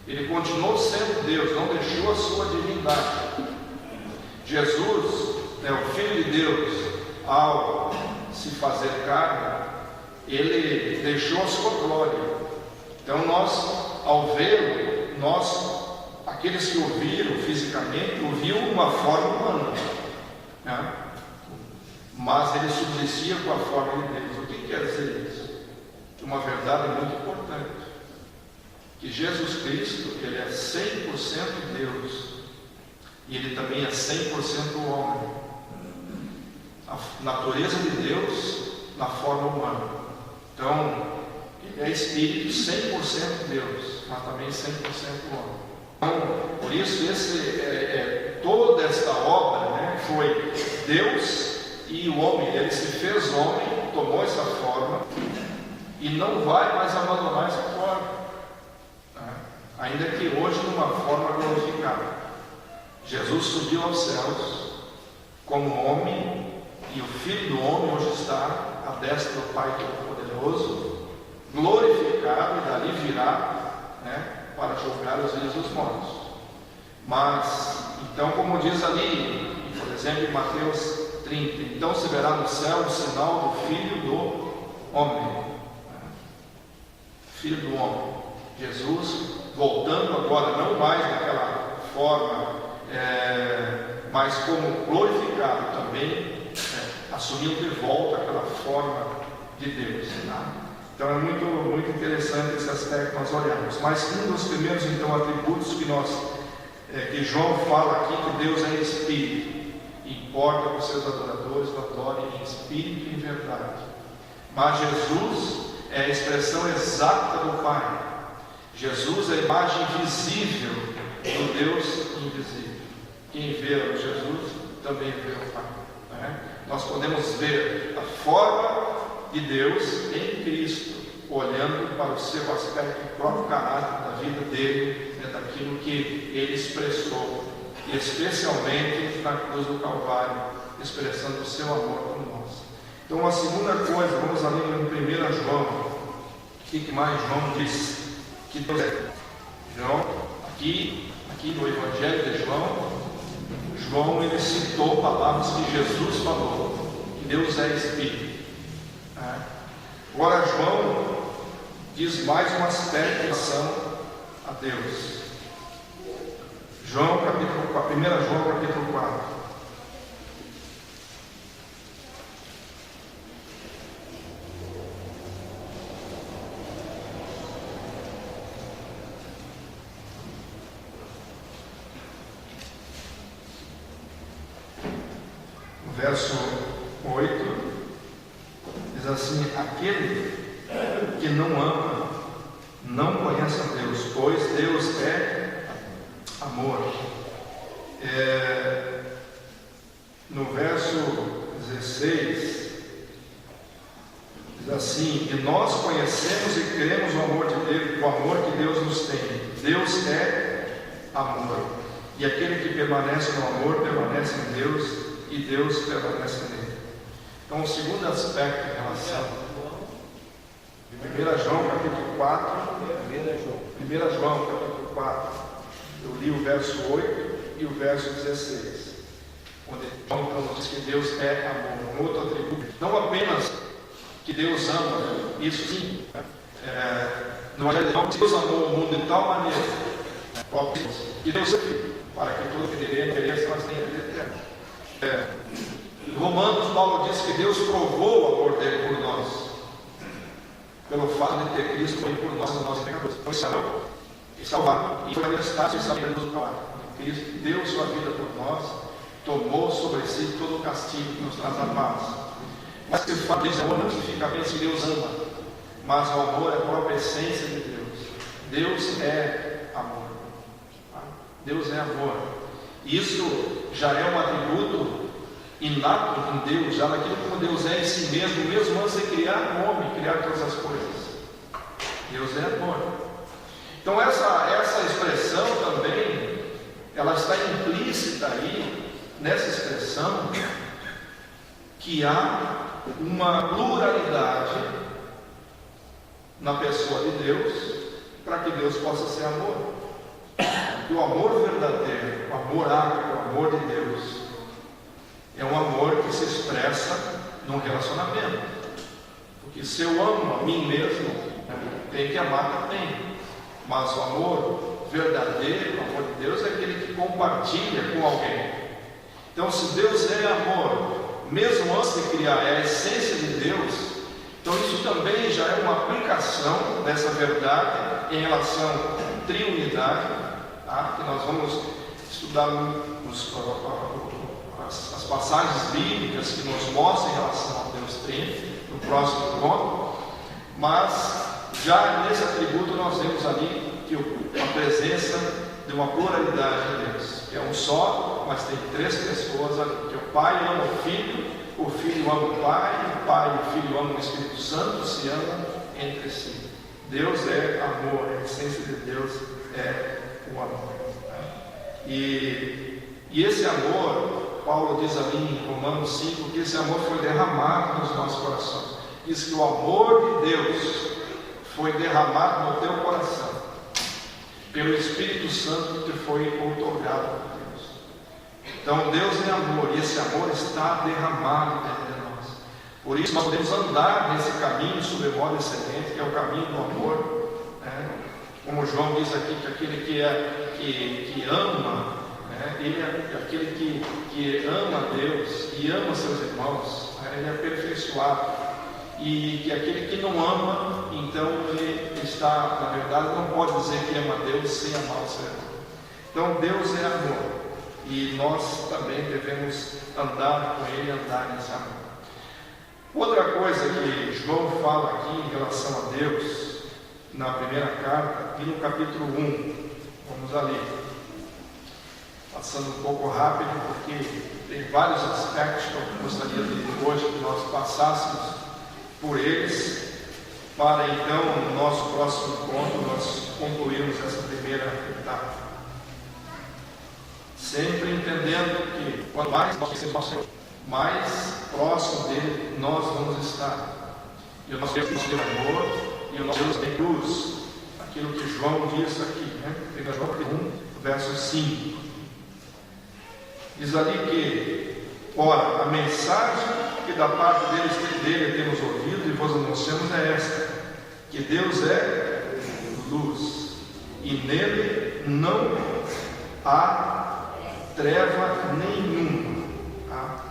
Ele continuou sendo Deus, não deixou a sua divindade. Jesus, o Filho de Deus, ao se fazer carne, ele deixou a sua glória. Então nós, ao vê-lo, aqueles que o viram fisicamente, o viam de uma forma humana, né? Mas ele subsistia com a forma de Deus. O que quer dizer isso? Uma verdade muito importante, que Jesus Cristo, ele é 100% Deus, e ele também é 100% homem. A natureza de Deus na forma humana. Então, ele é Espírito 100% Deus, mas também 100% homem. Então, por isso, toda esta obra, né, foi Deus e o homem. Ele se fez homem, tomou essa forma, e não vai mais abandonar essa forma, né? Ainda que hoje numa forma glorificada. Jesus subiu aos céus como homem, e o Filho do Homem hoje está à destra do Pai Todo-Poderoso, glorificado, e dali virá, né, para julgar os vivos e os mortos. Mas, então, como diz ali, por exemplo, em Mateus 30, então se verá no céu o sinal do Filho do Homem. Filho do Homem, Jesus, voltando agora, não mais daquela forma, mas como glorificado também, assumindo de volta aquela forma de Deus, tá? Então é muito, muito interessante esse aspecto que nós olhamos. Mas um dos primeiros, então, atributos que João fala aqui, que Deus é Espírito, importa que os seus adoradores o adorem em Espírito e em verdade. Mas Jesus é a expressão exata do Pai. Jesus é a imagem visível do Deus invisível. Quem vê Jesus também vê o Pai, né? Nós podemos ver a forma de Deus em Cristo, olhando para o seu aspecto, o próprio caráter da vida dele, né, daquilo que ele expressou, e especialmente na cruz do Calvário, expressando o seu amor por nós. Então, a segunda coisa, vamos ali em 1 João. O que mais João diz? Que Deus é. João, aqui no Evangelho de João, ele citou palavras que Jesus falou, que Deus é Espírito. Agora, João diz mais um aspecto em relação a Deus. 1 João capítulo 4. Verso 8 diz assim: aquele que não ama não conhece a Deus, pois Deus é amor. No verso 16 diz assim: e nós conhecemos e cremos o amor de Deus, o amor que Deus nos tem. Deus é amor, e aquele que permanece no amor permanece em Deus, e Deus permanece nele. Então, o segundo aspecto em relação 1 João capítulo 4, 1 João capítulo 4, eu li o verso 8 e o verso 16, onde João nos diz que Deus é amor, um outro atributo, não apenas que Deus ama, isso sim, no Evangelho de João, Deus amou o mundo de tal maneira, que Deus é filho, para que todo que dele pereça, mas tenha vida eterna. Romanos, Paulo diz que Deus provou o amor dele por nós, pelo fato de ter Cristo por nós, os nossos pecadores. Foi salvado, e foi manifestado e sabendo do Calvário. Cristo deu sua vida por nós, tomou sobre si todo o castigo que nos traz a paz. Mas que o fato de amor não significa apenas que Deus ama, mas o amor é a própria essência de Deus. Deus é amor. Deus é amor. Isso já é um atributo inato em Deus, já naquilo como Deus é em si mesmo antes de criar o homem, criar todas as coisas. Deus é amor. Então essa expressão também, ela está implícita aí, nessa expressão, que há uma pluralidade na pessoa de Deus, para que Deus possa ser amor. O amor verdadeiro, o amor ágape, o amor de Deus, é um amor que se expressa num relacionamento. Porque se eu amo a mim mesmo, tenho que amar também. Mas o amor verdadeiro, o amor de Deus, é aquele que compartilha com alguém. Então, se Deus é amor, mesmo antes de criar, é a essência de Deus, então isso também já é uma aplicação dessa verdade em relação à triunidade, tá? Que nós vamos estudar as passagens bíblicas que nos mostram em relação a Deus Trino no próximo encontro. Mas já nesse atributo nós vemos ali que a presença de uma pluralidade de Deus, que é um só, mas tem três pessoas ali, que o Pai ama o Filho ama o Pai e o Filho amam o Espírito Santo, se amam entre si. Deus é amor, a essência de Deus é o amor. E esse amor, Paulo diz ali em Romanos 5, que esse amor foi derramado nos nossos corações. Diz que o amor de Deus foi derramado no teu coração, pelo Espírito Santo que foi outorgado por Deus. Então Deus é amor, e esse amor está derramado dentro de nós. Por isso nós podemos andar nesse caminho sobremodo excelente, que é o caminho do amor, né? Como João diz aqui, que aquele que ama, né? Ele é aquele que ama Deus e ama seus irmãos, né? Ele é aperfeiçoado. E que aquele que não ama, então ele está, na verdade, não pode dizer que ama Deus sem amar o seu irmão. Então Deus é amor, e nós também devemos andar com Ele, andar nesse amor. Outra coisa que João fala aqui em relação a Deus, na primeira carta, e no capítulo 1, vamos ali, passando um pouco rápido, porque tem vários aspectos que eu gostaria de hoje que nós passássemos por eles, para então no nosso próximo encontro nós concluirmos essa primeira etapa, sempre entendendo que quanto mais nós conhecemos o Senhor, mais próximo dele nós vamos estar. E o nosso Deus tem amor, e o nosso Deus tem luz, aquilo que João diz aqui, né? Em João 1, verso 5, diz ali que, ora, a mensagem que da parte dele temos ouvido e vos anunciamos é esta, que Deus é luz, e nele não há treva nenhuma.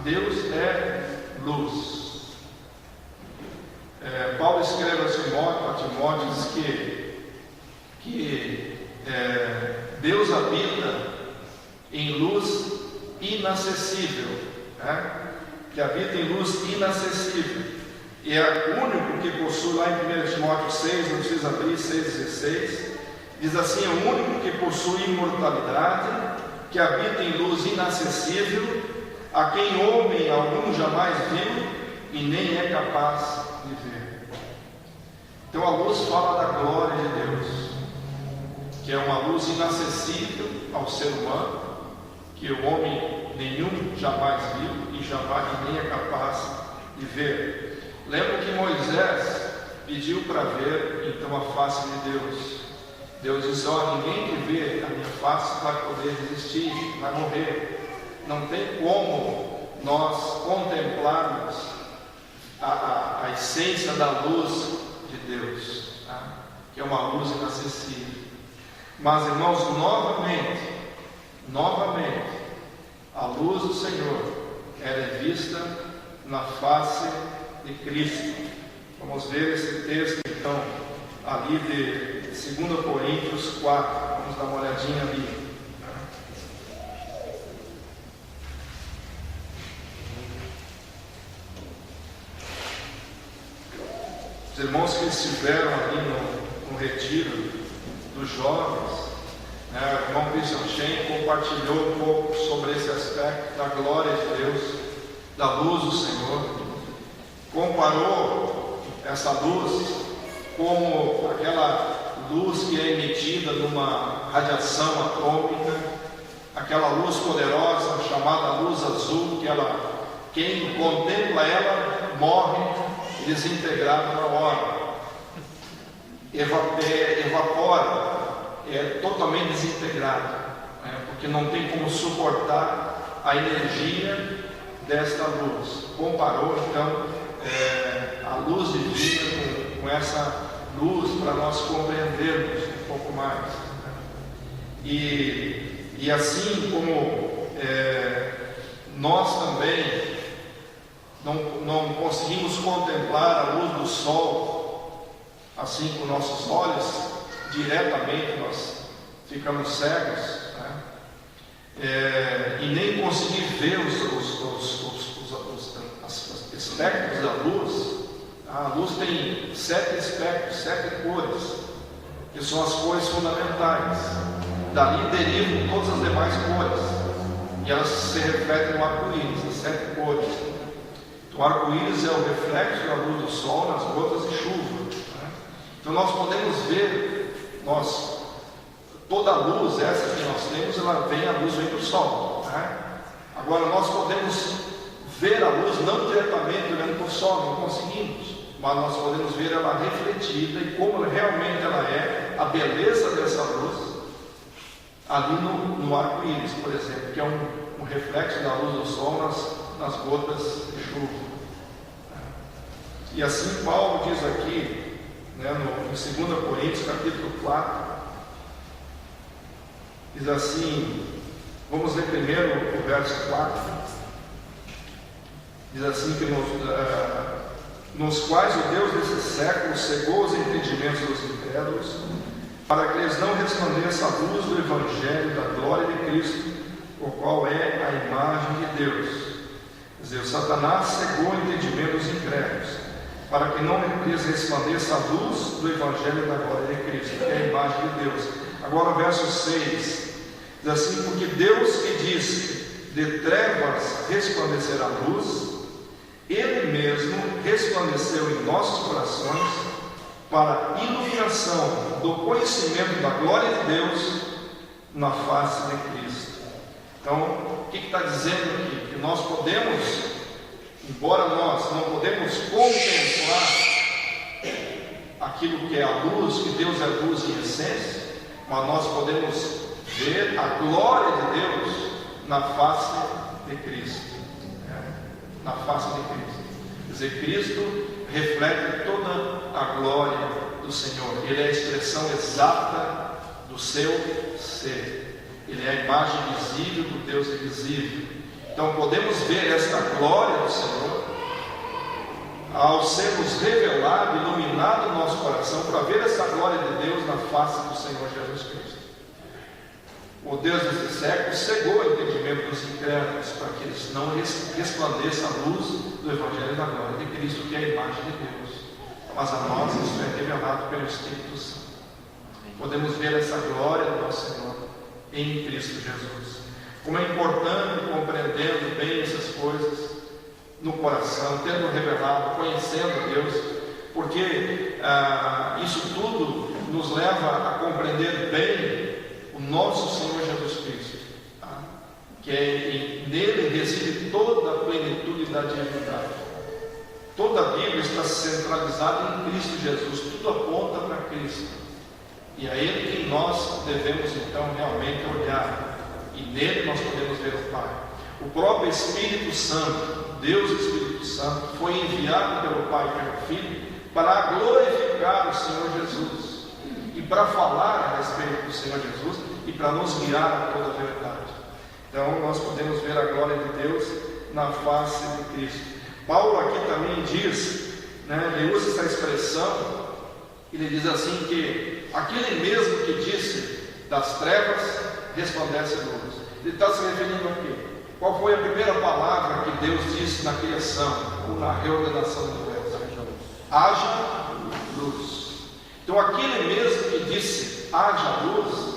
Deus é luz. Paulo escreve a Timóteo, diz que Deus habita em luz inacessível, né? Que habita em luz inacessível, e é o único que possui, lá em 1 Timóteo 6, não precisa abrir, 6,16, diz assim: é o único que possui imortalidade, que habita em luz inacessível, a quem homem algum jamais viu e nem é capaz de ver. Então a luz fala da glória de Deus, que é uma luz inacessível ao ser humano, que o homem nenhum jamais viu e nem é capaz de ver. Lembra que Moisés pediu para ver então a face de Deus. Deus disse: ninguém que vê a minha face vai poder resistir, vai morrer. Não tem como nós contemplarmos a essência da luz de Deus, tá? Que é uma luz inacessível. Mas, irmãos, novamente, a luz do Senhor é vista na face de Cristo. Vamos ver esse texto então ali de 2 Coríntios 4. Vamos dar uma olhadinha ali. Os irmãos que estiveram ali no retiro dos jovens, o irmão Christian Shen compartilhou um pouco sobre esse aspecto da glória de Deus, da luz do Senhor. Comparou essa luz como aquela luz que é emitida numa radiação atômica, aquela luz poderosa chamada luz azul, que quem contempla ela morre desintegrado na hora, evapora, é totalmente desintegrado, porque não tem como suportar a energia desta luz. Comparou então a luz divina com essa luz para nós compreendermos um pouco mais, né? E assim como nós também não conseguimos contemplar a luz do sol assim com nossos olhos diretamente, nós ficamos cegos, né? E nem conseguir ver os espectros da luz. A luz tem 7 espectros, 7 cores, que são as cores fundamentais. Dali derivam todas as demais cores, e elas se refletem no arco-íris, as 7 cores. Então, o arco-íris é o reflexo da luz do sol nas gotas de chuva, né? Então nós podemos ver, toda a luz, essa que nós temos, a luz vem do sol, né? Agora nós podemos ver a luz não diretamente olhando para o sol, não conseguimos, mas nós podemos ver ela refletida e como realmente ela é, a beleza dessa luz ali no arco-íris, por exemplo, que é um reflexo da luz do sol nas gotas de chuva. E assim Paulo diz aqui, né, em 2 Coríntios capítulo 4, diz assim, vamos ler primeiro o verso 4, diz assim que nos quais o Deus desse século cegou os entendimentos dos incrédulos, para que eles não resplandeça a luz do Evangelho da glória de Cristo, o qual é a imagem de Deus. Quer dizer, o Satanás cegou o entendimento dos incrédulos, para que não lhes resplandeça a luz do Evangelho da glória de Cristo, que é a imagem de Deus. Agora o verso 6, diz assim, porque Deus que disse, de trevas resplandecerá a luz, Ele mesmo resplandeceu em nossos corações para a iluminação do conhecimento da glória de Deus na face de Cristo. Então, o que está dizendo aqui? Que nós podemos, embora nós não podemos contemplar aquilo que é a luz, que Deus é luz em essência, mas nós podemos ver a glória de Deus na face de Cristo. Na face de Cristo. Quer dizer, Cristo reflete toda a glória do Senhor. Ele é a expressão exata do seu ser. Ele é a imagem visível do Deus invisível. Então podemos ver esta glória do Senhor ao sermos revelado, iluminado o nosso coração para ver essa glória de Deus na face do Senhor Jesus Cristo. O Deus desse século cegou o entendimento dos incrédulos para que eles não resplandeçam a luz do Evangelho da glória de Cristo, que é a imagem de Deus. Mas a nós isso é revelado pelo Espírito Santo. Podemos ver essa glória do nosso Senhor em Cristo Jesus. Como é importante, compreendendo bem essas coisas no coração, tendo revelado, conhecendo Deus, porque isso tudo nos leva a compreender bem o nosso Senhor Jesus Cristo, que nele reside toda a plenitude da divindade. Toda a Bíblia está centralizada em Cristo Jesus, tudo aponta para Cristo, e a Ele que nós devemos então realmente olhar, e nele nós podemos ver o Pai. O próprio Espírito Santo, Deus Espírito Santo, foi enviado pelo Pai e pelo Filho para glorificar o Senhor Jesus e para falar a respeito do Senhor Jesus e para nos guiar a toda a verdade. Então nós podemos ver a glória de Deus na face de Cristo. Paulo aqui também diz, né, ele usa essa expressão, ele diz assim que aquele mesmo que disse das trevas resplandece a luz. Ele está se referindo aqui. Qual foi a primeira palavra que Deus disse na criação ou na reordenação do universo? Haja luz. Então aquele mesmo que disse haja luz,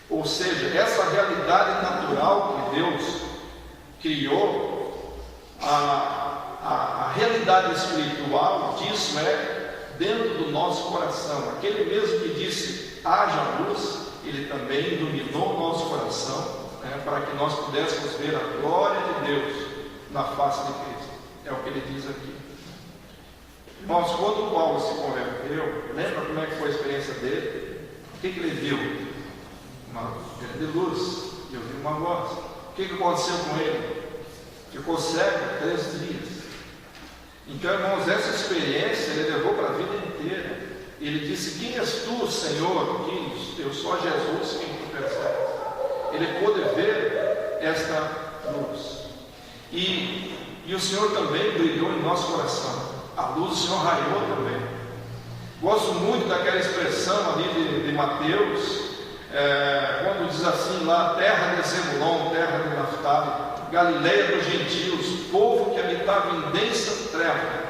ou seja, essa realidade natural que Deus criou, a realidade espiritual disso é dentro do nosso coração. Aquele mesmo que disse haja luz, ele também iluminou o nosso coração, né, para que nós pudéssemos ver a glória de Deus na face de Cristo. É o que ele diz aqui. Irmãos, quando Paulo se converteu, lembra como é que foi a experiência dele? O que ele viu? Uma grande luz, e ouviu uma voz. O que aconteceu com ele? ficou cego 3 dias. Então, irmãos, essa experiência ele levou para a vida inteira. Ele disse: quem és tu, Senhor? Que eu sou Jesus quem tu percebes. Ele pôde ver esta luz. E o Senhor também brilhou em nosso coração. A luz do Senhor raiou também. Gosto muito daquela expressão ali de Mateus, quando diz assim lá: terra de Zebulon, terra de Naftali, Galileia dos gentios, povo que habitava em densa treva.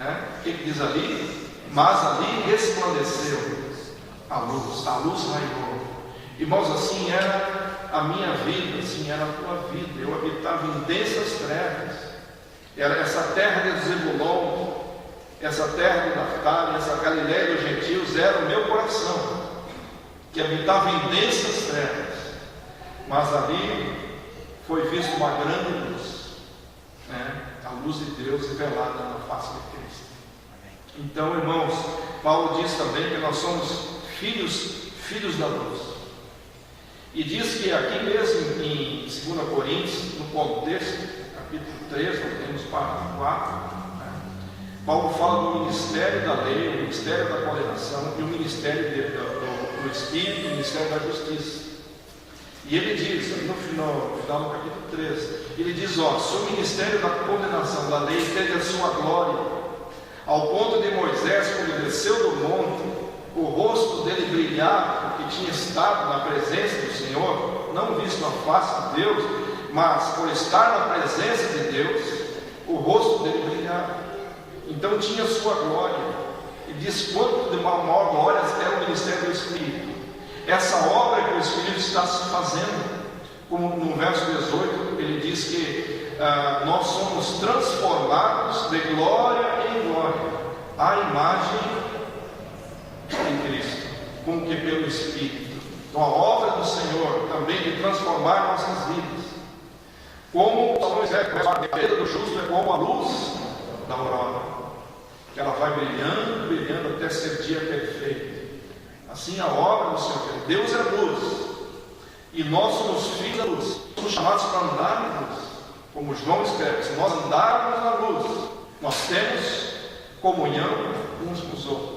O que diz ali? Mas ali resplandeceu a luz raiou. Irmãos, assim era a minha vida, assim era a tua vida. Eu habitava em densas trevas. Era essa terra de Zebulon, essa terra de Naftali, essa Galileia dos gentios, era o meu coração, que habitava em densas trevas. Mas ali foi vista uma grande luz, a luz de Deus revelada na face de Cristo. Então, irmãos, Paulo diz também que nós somos filhos da luz. E diz que aqui mesmo em 2 Coríntios, no contexto, capítulo 3, nós temos parágrafo 4, Paulo fala do ministério da lei, o ministério da condenação e o ministério do Espírito, o ministério da justiça. E ele diz, no final do capítulo 3, ele diz: se o ministério da condenação da lei teve a sua glória, ao ponto de Moisés, quando desceu do monte, o rosto dele brilhava, porque tinha estado na presença do Senhor, não visto a face de Deus, mas por estar na presença de Deus, o rosto dele brilhava. Então tinha sua glória. E diz quanto de maior glória é o ministério do Espírito. Essa obra que o Espírito está se fazendo, como no verso 18, ele diz que nós somos transformados de glória em glória, à imagem em Cristo, como que pelo Espírito. Então a obra do Senhor também de transformar nossas vidas, como a vida do justo é como a luz da aurora, que ela vai brilhando, brilhando até ser dia perfeito. Assim a obra do Senhor, Deus é luz, e nós somos filhos da luz, somos chamados para andar na luz, como João escreve: se nós andarmos na luz, nós temos comunhão uns com os outros.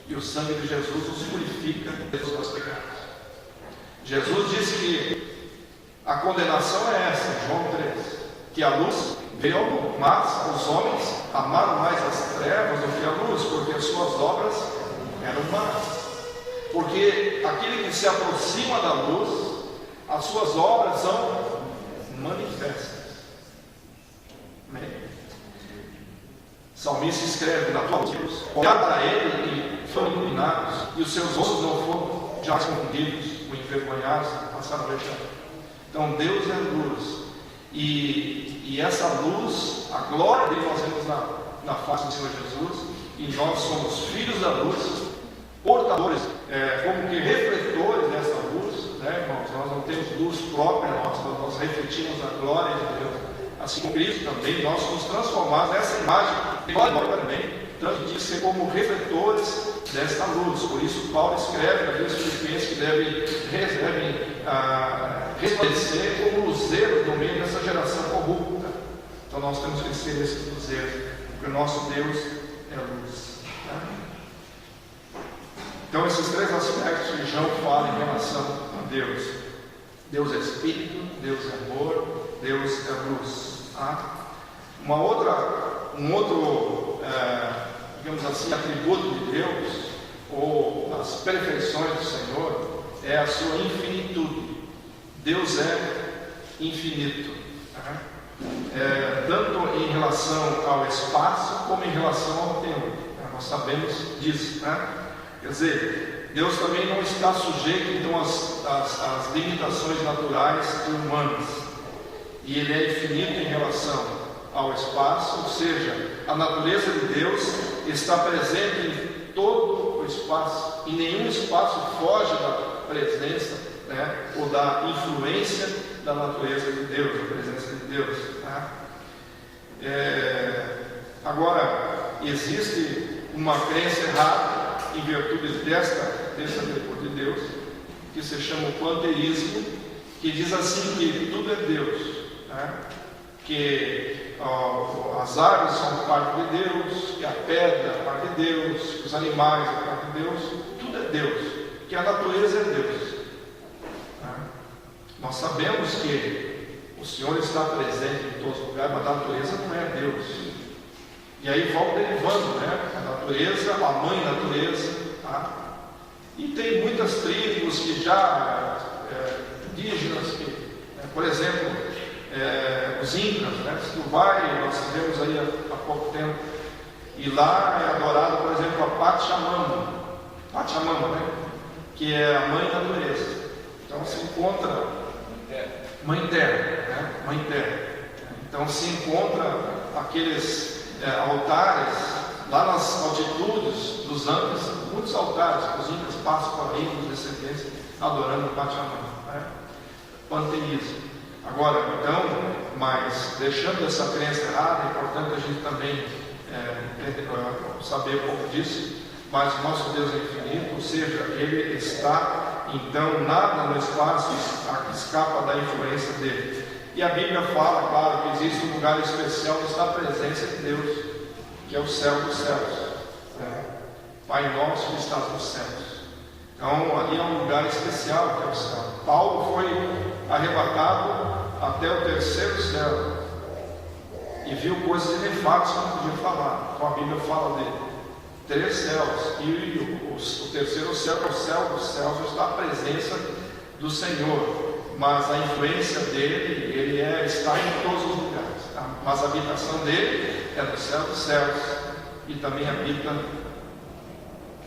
E o sangue de Jesus nos purifica dos nossos pecados. Jesus disse que a condenação é essa, João 3, que a luz veio ao mundo, mas os homens amaram mais as trevas do que a luz, porque as suas obras eram más. Porque aquele que se aproxima da luz, as suas obras são manifestas. Amém? O salmista escreve: na tua luz, olhar para ele e foram iluminados, e os seus rostos não foram já confundidos, ou envergonhados, passaram vexame. Então Deus é luz, e essa luz, a glória dele nós vemos na face do Senhor Jesus, e nós somos filhos da luz, portadores, como que refletores dessa luz, irmãos? Nós não temos luz própria nossa, nós refletimos a glória de Deus. Assim como Cristo também, nós somos transformados nessa imagem de glória também, tanto de ser como refletores desta luz. Por isso Paulo escreve para aqueles filipenses que devem resplandecer como luzeiros no meio dessa geração corrupta. Então nós temos que ser esses luzeiros, porque o nosso Deus é a luz. Então esses 3 aspectos que João fala em relação a Deus: Deus é Espírito, Deus é amor, Deus é luz. Um outro digamos assim, atributo de Deus, ou as perfeições do Senhor, é a sua infinitude. Deus é infinito, tanto em relação ao espaço como em relação ao tempo. Nós sabemos disso, Quer dizer, Deus também não está sujeito então às limitações naturais e humanas, e Ele é infinito em relação ao espaço, ou seja, a natureza de Deus está presente em todo o espaço, e nenhum espaço foge da presença, ou da influência da natureza de Deus, da presença de Deus. Agora, existe uma crença errada em virtude desta virtude de Deus, que se chama o panteísmo, que diz assim que tudo é Deus, que as árvores são parte de Deus, que a pedra é parte de Deus, que os animais é parte de Deus, tudo é Deus, que a natureza é Deus. Nós sabemos que o Senhor está presente em todos os lugares, mas a natureza não é Deus. E aí vão derivando, né? A natureza, a mãe natureza, tá? E tem muitas tribos que já, indígenas, que, por exemplo, os incas, né? Se tu vai, nós tivemos aí há pouco tempo, e lá é adorado, por exemplo, a Pachamama, né? Que é a mãe natureza. Então se encontra Mãe Terra, né? Mãe Terra. Então se encontra aqueles altares lá nas altitudes dos Andes, muitos altares, os incas passam por aí, os descendentes, adorando o Pachamama, né? Panteísmo. Agora, então, mas deixando essa crença errada, é importante a gente também saber um pouco disso, mas o nosso Deus é infinito, ou seja, Ele está, então, nada no espaço escapa da influência dele. E a Bíblia fala, claro, que existe um lugar especial onde está a presença de Deus, que é o céu dos céus, né? Pai nosso que estás nos céus. Então, ali é um lugar especial que é o céu. Paulo foi arrebatado até o terceiro céu e viu coisas inefáveis que não podia falar. Então a Bíblia fala de 3 céus, e o terceiro céu é o céu dos céus, onde está a presença do Senhor, mas a influência dele, ele está em todos os lugares, tá? Mas a habitação dele é no céu dos céus e também habita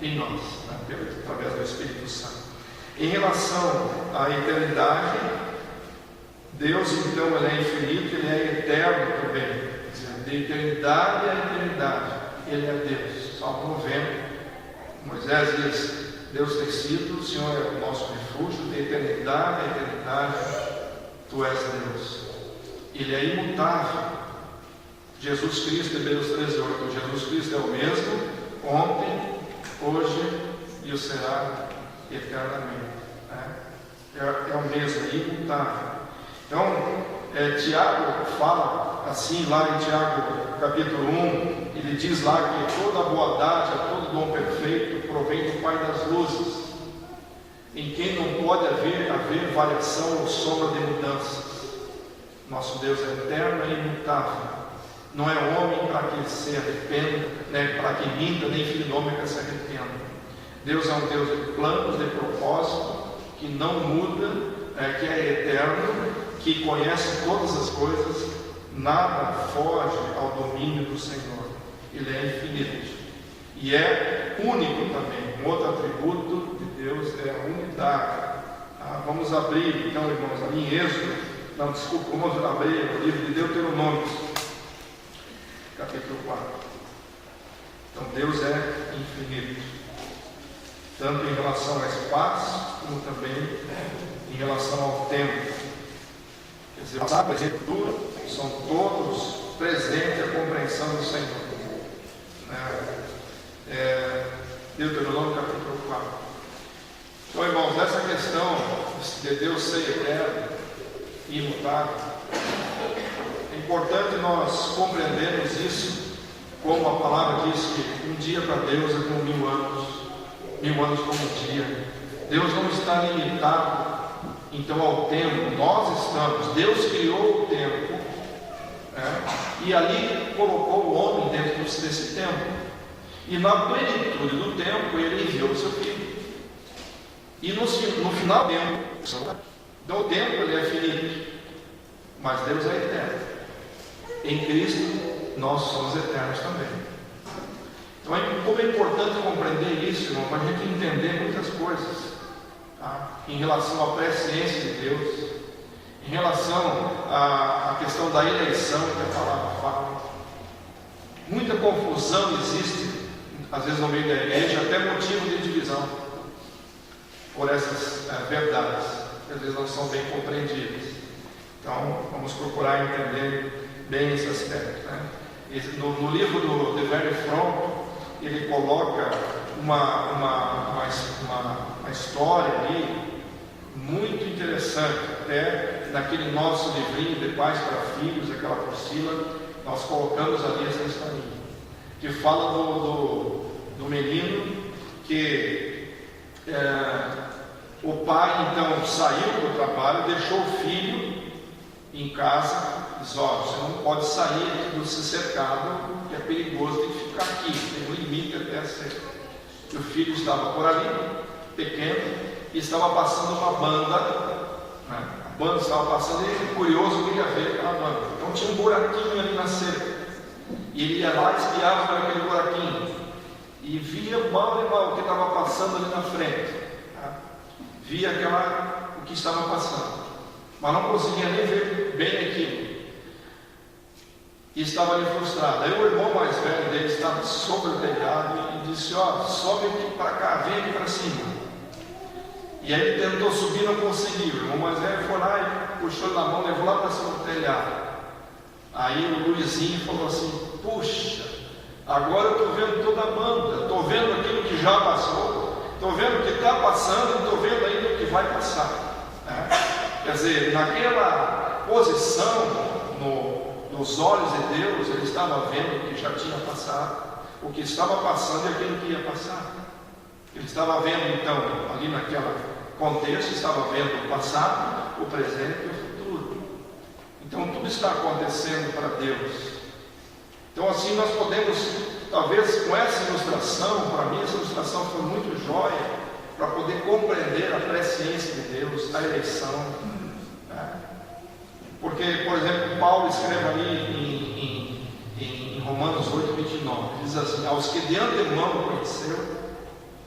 em nós, né? Através do Espírito Santo. Em relação à eternidade, Deus então ele é infinito, ele é eterno também. De eternidade a eternidade, ele é Deus. Salmo 90, Moisés diz: Deus tem sido, o Senhor é o nosso refúgio, de eternidade a eternidade, tu és Deus. Ele é imutável. Jesus Cristo, Hebreus 13:8, Jesus Cristo é o mesmo, ontem, hoje e o será eternamente, né? É o mesmo, é imutável. Então, Tiago fala assim lá em Tiago capítulo 1, ele diz lá que toda boa dádiva, todo dom perfeito provém do Pai das luzes, em quem não pode haver variação ou sombra de mudanças. Nosso Deus é eterno e imutável, não é homem para que se arrependa, né, para que minta, nem filho de homem para que se arrependa. Deus é um Deus de planos, de propósito, que não muda, que é eterno, que conhece todas as coisas, nada foge ao domínio do Senhor. Ele é infinito e é único também. Um outro atributo de Deus é a unidade. Vamos abrir então, irmãos, ali em Êxodo, vamos abrir o livro de Deuteronômio, capítulo 4. Então Deus é infinito, tanto em relação ao espaço, como também em relação ao tempo. Quer dizer, passado, presente e futuro são todos presentes à compreensão do Senhor. Deuteronômio capítulo 4. Então, irmãos, essa questão de Deus ser eterno e imutável, é importante nós compreendermos isso, como a palavra diz que um dia para Deus é como 1000 anos, 1000 anos como um dia. Deus não está limitado então ao tempo. Nós estamos, Deus criou o tempo, e ali colocou o homem dentro desse tempo, e na plenitude do tempo ele enviou o seu filho, e no final do tempo, então o tempo ele é finito, mas Deus é eterno. Em Cristo nós somos eternos também. Então como é importante compreender isso, irmão, para a gente entender muitas coisas, em relação à presciência de Deus, em relação à questão da eleição que a palavra fala. Muita confusão existe, às vezes no meio da igreja, até motivo de divisão por essas verdades, que às vezes não são bem compreendidas. Então vamos procurar entender bem esse aspecto, né? No livro do The Very From, ele coloca uma história ali muito interessante, até naquele nosso livrinho de pais para filhos, aquela apostila, nós colocamos ali essa historinha, que fala do menino que o pai então saiu do trabalho, deixou o filho em casa, diz: ó, você não pode sair aqui do cercado, que é perigoso, tem que ficar aqui, tem um limite até ser. E o filho estava por ali, pequeno, e estava passando uma banda, né? A banda estava passando e ele, curioso, queria ver aquela banda. Então tinha um buraquinho ali na cerca, e ele ia lá e espiava para aquele buraquinho, e via mal e mal o que estava passando ali na frente, tá? Via o que estava passando, mas não conseguia nem ver bem aquilo, e estava ali frustrado. Aí o irmão mais velho dele estava sobre o telhado e disse: ó, sobe aqui para cá, vem aqui para cima. E aí ele tentou subir, não conseguiu. O irmão mais velho foi lá e puxou ele na mão, levou lá para cima do telhado. Aí o Luizinho falou assim: puxa, agora eu estou vendo toda a banda, estou vendo aquilo que já passou, estou vendo o que está passando, estou vendo ainda o que vai passar, né? Quer dizer, naquela posição, nos olhos de Deus, ele estava vendo o que já tinha passado, o que estava passando e aquilo que ia passar. Ele estava vendo, então, ali naquele contexto, estava vendo o passado, o presente e o futuro. Então tudo está acontecendo para Deus. Então assim nós podemos, talvez com essa ilustração, para mim essa ilustração foi muito joia, para poder compreender a presciência de Deus, a eleição, né? Porque, por exemplo, Paulo escreve ali em Romanos 8:29, diz assim: aos que de antemão conheceu,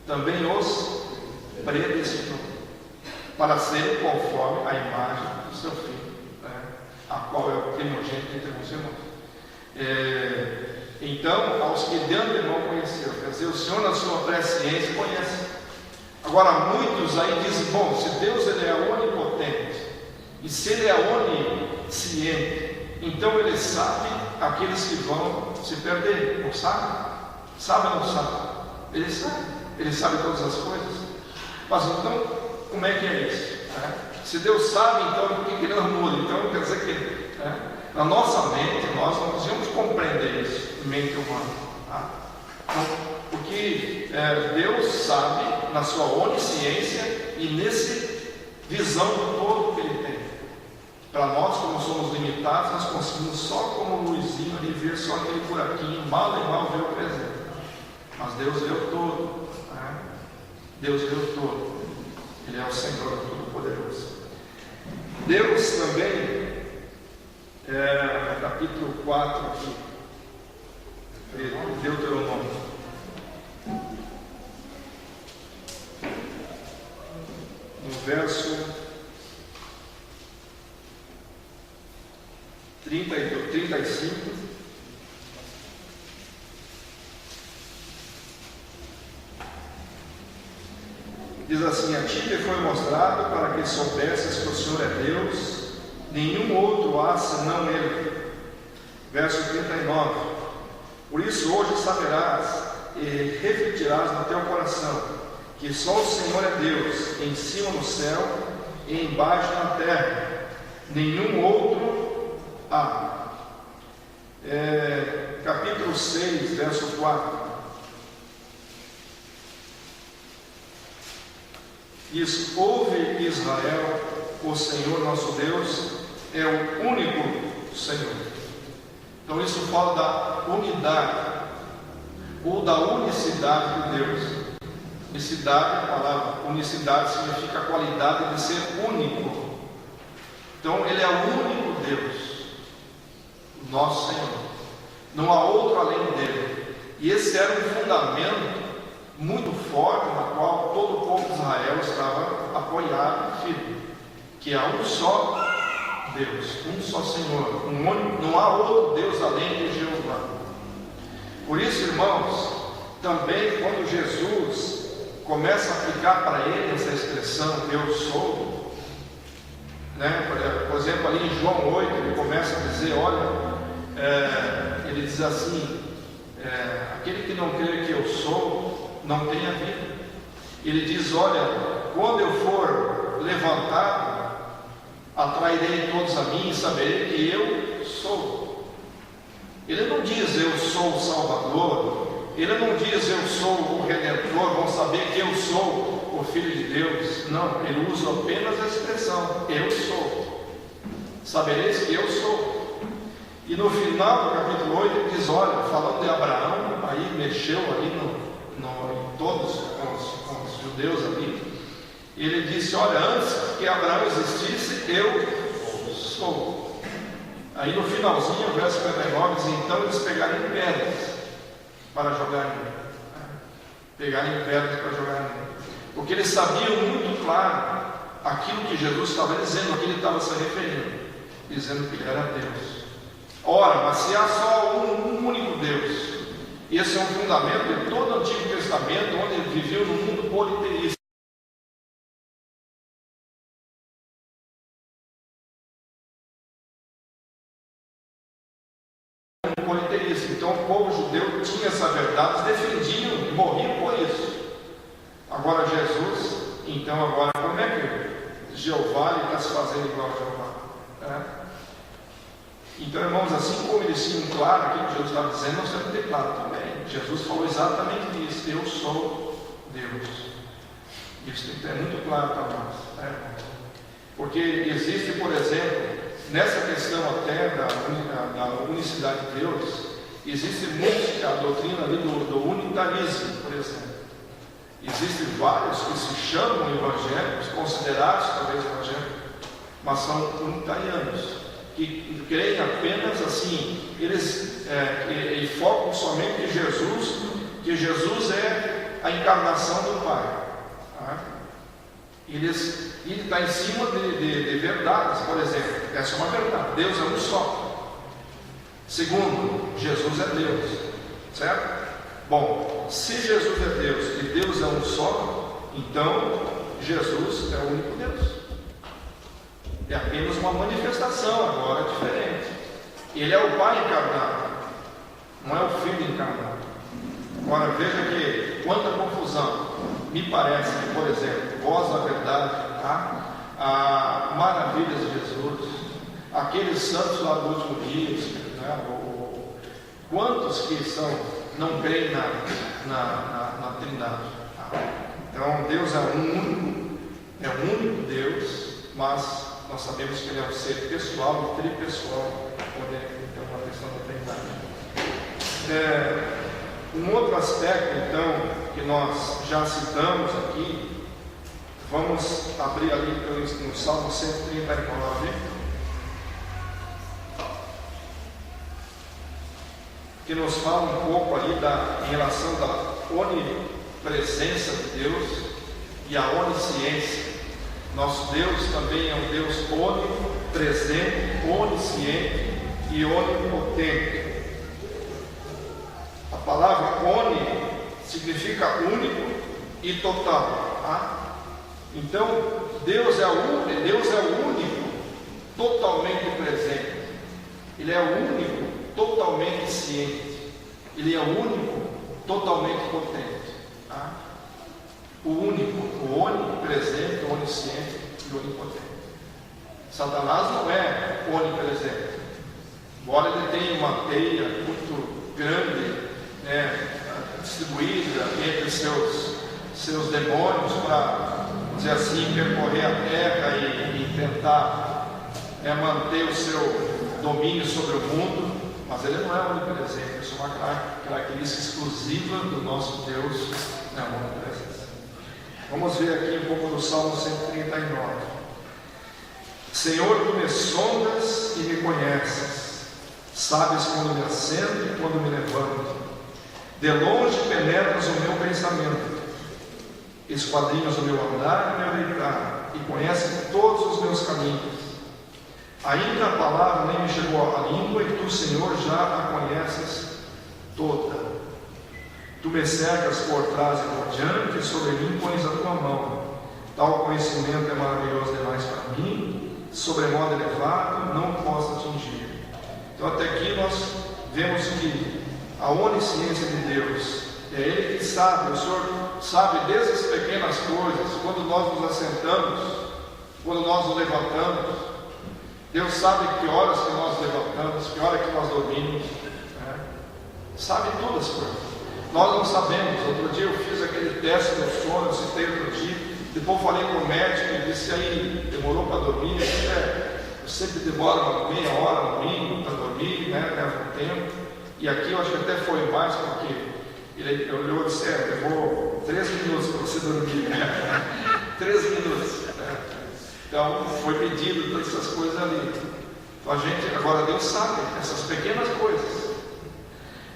também os predestinou para serem conforme a imagem do seu Filho, né? A qual é o primogênito entre os irmãos. Então, aos que de antemão conheceu, quer dizer, o Senhor na sua presciência conhece. Agora, muitos aí dizem: bom, se Deus ele é onipotente, e se ele é onisciente, então ele sabe aqueles que vão se perder. Não sabe? Sabe ou não sabe? Ele sabe. Ele sabe todas as coisas. Mas então, como é que é isso? Se Deus sabe, então por que ele não muda? Então quer dizer que na nossa mente nós não conseguimos compreender isso, mente humana, tá? Então, porque Deus sabe na sua onisciência e nesse visão do todo que ele tem. Para nós, como somos limitados, nós conseguimos só como um Luizinho ali ver só aquele buraquinho, mal e mal ver o presente. Mas Deus vê o todo, né? Deus vê o todo. Ele é o Senhor Todo-Poderoso. Deus também, capítulo 4 aqui, Deuteronômio, no verso 35, diz assim: a ti te foi mostrado para que soubesses que o Senhor é Deus, nenhum outro há senão Ele. Verso 39: por isso hoje saberás e refletirás no teu coração que só o Senhor é Deus, em cima no céu e embaixo na terra, nenhum outro há. Capítulo 6, verso 4. Diz: ouve Israel, o Senhor nosso Deus é o único Senhor. Então isso fala da unidade ou da unicidade de Deus. Unicidade, a palavra unicidade significa a qualidade de ser único. Então ele é o único Deus, nosso Senhor. Não há outro além dele. E esse era um fundamento muito forte, na qual todo o povo de Israel estava apoiado, firme, que há um só Deus, um só Senhor, não há outro Deus além de Jeová. Por isso, irmãos, também quando Jesus começa a aplicar para ele essa expressão eu sou, né? Por exemplo, ali em João 8 ele começa a dizer, olha, ele diz assim, aquele que não crê que eu sou não tem a vida. Ele diz, olha, quando eu for levantado, atrairei todos a mim e saberei que eu sou. Ele não diz eu sou o Salvador, ele não diz eu sou o Redentor, vão saber que eu sou o Filho de Deus. Não, ele usa apenas a expressão eu sou. Sabereis que eu sou. E no final do capítulo 8 ele diz, olha, falando de Abraão, aí mexeu ali em todos com os judeus ali. Ele disse, olha, antes que Abraão existisse, eu sou. Aí no finalzinho, o verso 59 diz, então eles pegaram pedras para jogar nele. Pegaram pedras para jogar nele. Porque eles sabiam muito claro aquilo que Jesus estava dizendo, a que ele estava se referindo, dizendo que ele era Deus. Ora, mas se há só um único Deus, esse é um fundamento de todo o Antigo Testamento, onde ele viveu no mundo politeísta. Então o povo judeu tinha essa verdade, defendiam e morriam por isso. Agora Jesus, então agora como é que Jeová está se fazendo igual a Jeová? Então, irmãos, assim como eles tinham claro aquilo que Jesus estava dizendo, nós temos que ter claro também. Jesus falou exatamente isso, eu sou Deus. Isso tem que ter muito claro para nós, porque existe, por exemplo, nessa questão até da unicidade de Deus, existe muito a doutrina ali do unitarismo, por exemplo. Existem vários que se chamam evangélicos, considerados talvez evangélicos, mas são unitarianos, que creem apenas assim, eles focam somente que Jesus é a encarnação do Pai. Ele está em cima de verdades, por exemplo, essa é uma verdade, Deus é um só. Segundo, Jesus é Deus, certo? Bom, se Jesus é Deus e Deus é um só, então Jesus é o único Deus. É apenas uma manifestação agora diferente. Ele é o Pai encarnado, não é o Filho encarnado. Agora veja que quanta confusão. Me parece que, por exemplo, Voz da Verdade, a Maravilhas de Jesus, aqueles santos lá do último dia, quantos que não creem na Trindade? Então Deus é um único Deus, mas nós sabemos que ele é um ser pessoal e tripessoal, quando tem uma questão da Trindade. Um outro aspecto, então, que nós já citamos aqui, vamos abrir ali no Salmo 139, que nos fala um pouco ali em relação da onipresença de Deus e a onisciência. Nosso Deus também é um Deus onipresente, onisciente e onipotente. A palavra oni significa único e total. Então, Deus é o único totalmente presente. Ele é o único totalmente ciente. Ele é o único totalmente potente. O único, o onipresente, o onisciente e o onipotente. Satanás não é onipresente. Embora ele tenha uma teia muito grande, distribuída entre seus demônios para, dizer assim, percorrer a terra e tentar manter o seu domínio sobre o mundo, mas ele não é onipresente. Isso é uma característica exclusiva do nosso Deus, a onipresença. Vamos ver aqui um pouco do Salmo 139. Senhor, tu me sondas e me conheces, sabes quando me assento e quando me levanto. De longe penetras o meu pensamento, esquadrinhas o meu andar e o meu deitar, e conheces todos os meus caminhos. Ainda a palavra nem me chegou à língua, e tu, Senhor, já a conheces toda. Tu me cercas por trás e por diante, e sobre mim pões a tua mão. Tal conhecimento é maravilhoso demais para mim, sobremodo elevado, não posso atingir. Então até aqui nós vemos que a onisciência de Deus é Ele que sabe. O Senhor sabe desde as pequenas coisas, quando nós nos assentamos, quando nós nos levantamos, Deus sabe que horas que nós levantamos, que hora que nós dormimos, né? Sabe todas as coisas. Nós não sabemos. Outro dia eu fiz aquele teste do sono, eu citei outro dia, depois falei com o médico e disse aí, demorou para dormir, eu sempre demoro uma meia hora no mínimo para dormir, né? Leva um tempo, e aqui eu acho que até foi mais, porque ele olhou e disse, levou 3 minutos para você dormir, né? 3 minutos, né? Então foi medido todas essas coisas ali. Então a gente, agora Deus sabe essas pequenas coisas.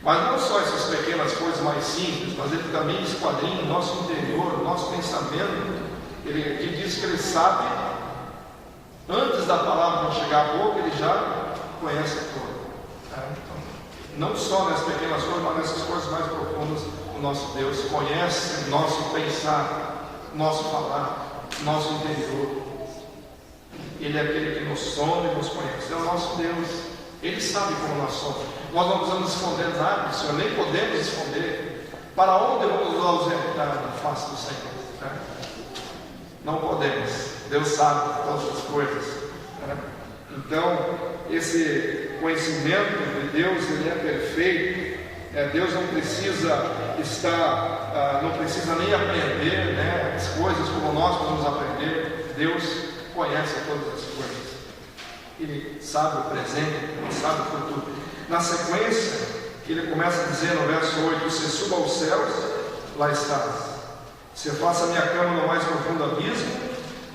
Mas não só essas pequenas coisas mais simples, mas Ele também esquadrinha o nosso interior, o nosso pensamento. Ele diz que Ele sabe, antes da palavra não chegar à boca, Ele já conhece tudo. Então, não só nas pequenas coisas, mas nessas coisas mais profundas, o nosso Deus conhece o nosso pensar, o nosso falar, o nosso interior. Ele é aquele que nos sonda e nos conhece. É o nosso Deus. Ele sabe como nós somos. Nós não precisamos esconder nada, Senhor, nem podemos esconder. Para onde vamos nos ausentar da face do Senhor? Né? Não podemos. Deus sabe todas as coisas. Né? Então, esse conhecimento de Deus, ele é perfeito. Deus não precisa não precisa nem aprender, né, as coisas como nós vamos aprender. Deus conhece todas as coisas. Ele sabe o presente, ele sabe o futuro. Na sequência, ele começa a dizer no verso 8: você suba aos céus, lá estás. Você faça a minha cama no mais profundo abismo,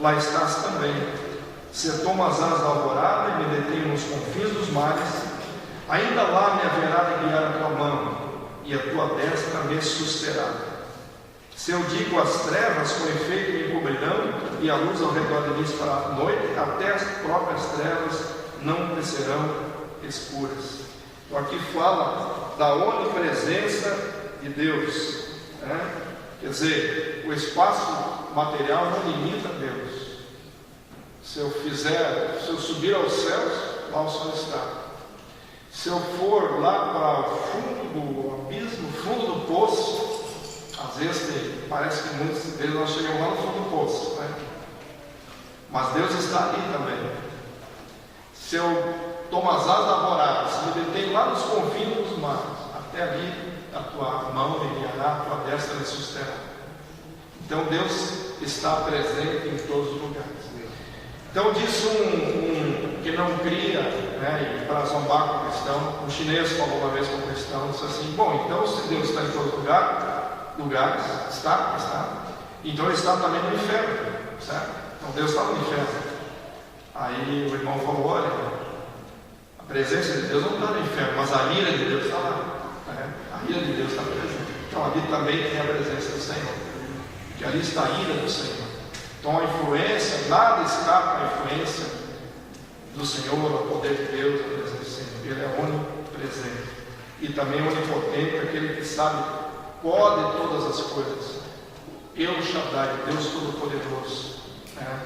lá estás também. Você toma as asas da alvorada e me detém nos confins dos mares, ainda lá me haverá de guiar a tua mão, e a tua destra me susterá. Se eu digo as trevas, com efeito me cobrirão, e a luz ao redor de mim para a noite, até as próprias trevas não me serão escuras. Então aqui fala da onipresença de Deus, né? Quer dizer, o espaço material não limita Deus. Se eu subir aos céus, lá o Senhor está. Se eu for lá para o fundo do abismo, fundo do poço, às vezes parece que muitas vezes nós chegamos lá no fundo do poço, né? Mas Deus está ali também. Se eu tomo as asas da alvorada, se me detém lá nos confins dos mares, até ali a tua mão me guiará, a tua destra me susterá. Então Deus está presente em todos os lugares. Então disse um que não cria, né, e para zombar com o cristão, um chinês falou uma vez com o cristão, disse assim: bom, então se Deus está em todos os lugares, está, então Ele está também no inferno, certo? Então Deus está no inferno. Aí o irmão falou: olha, a presença de Deus não está no inferno, mas a ira de Deus está lá, né? A ira de Deus está presente. Então ali também tem a presença do Senhor, que ali está a ira do Senhor. Então a influência, nada escapa à influência do Senhor, ao poder de Deus, a presença do Senhor. Ele é onipresente e também onipotente, aquele que sabe, pode todas as coisas. El Shaddai, Deus Todo-Poderoso, né?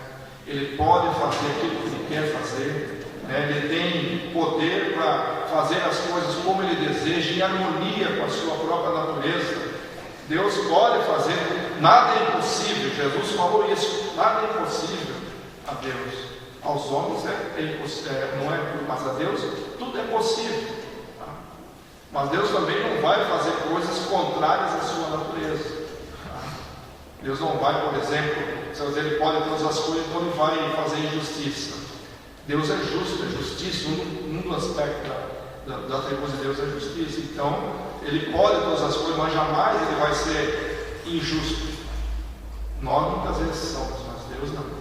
Ele pode fazer aquilo que Ele quer fazer, né? Ele tem poder para fazer as coisas como Ele deseja, em harmonia com a sua própria natureza. Deus pode fazer, nada é impossível. Jesus falou isso: nada é impossível a Deus. Aos homens é impossível, não é, mas a Deus tudo é possível. Tá? Mas Deus também não vai fazer coisas contrárias à sua natureza. Tá? Deus não vai, por exemplo, se Ele pode todas as coisas, então Ele vai fazer injustiça. Deus é justo, é justiça. Um dos aspectos da atributos de Deus é justiça. Então Ele pode todas as coisas, mas jamais Ele vai ser injusto. Nós muitas vezes somos, mas Deus não.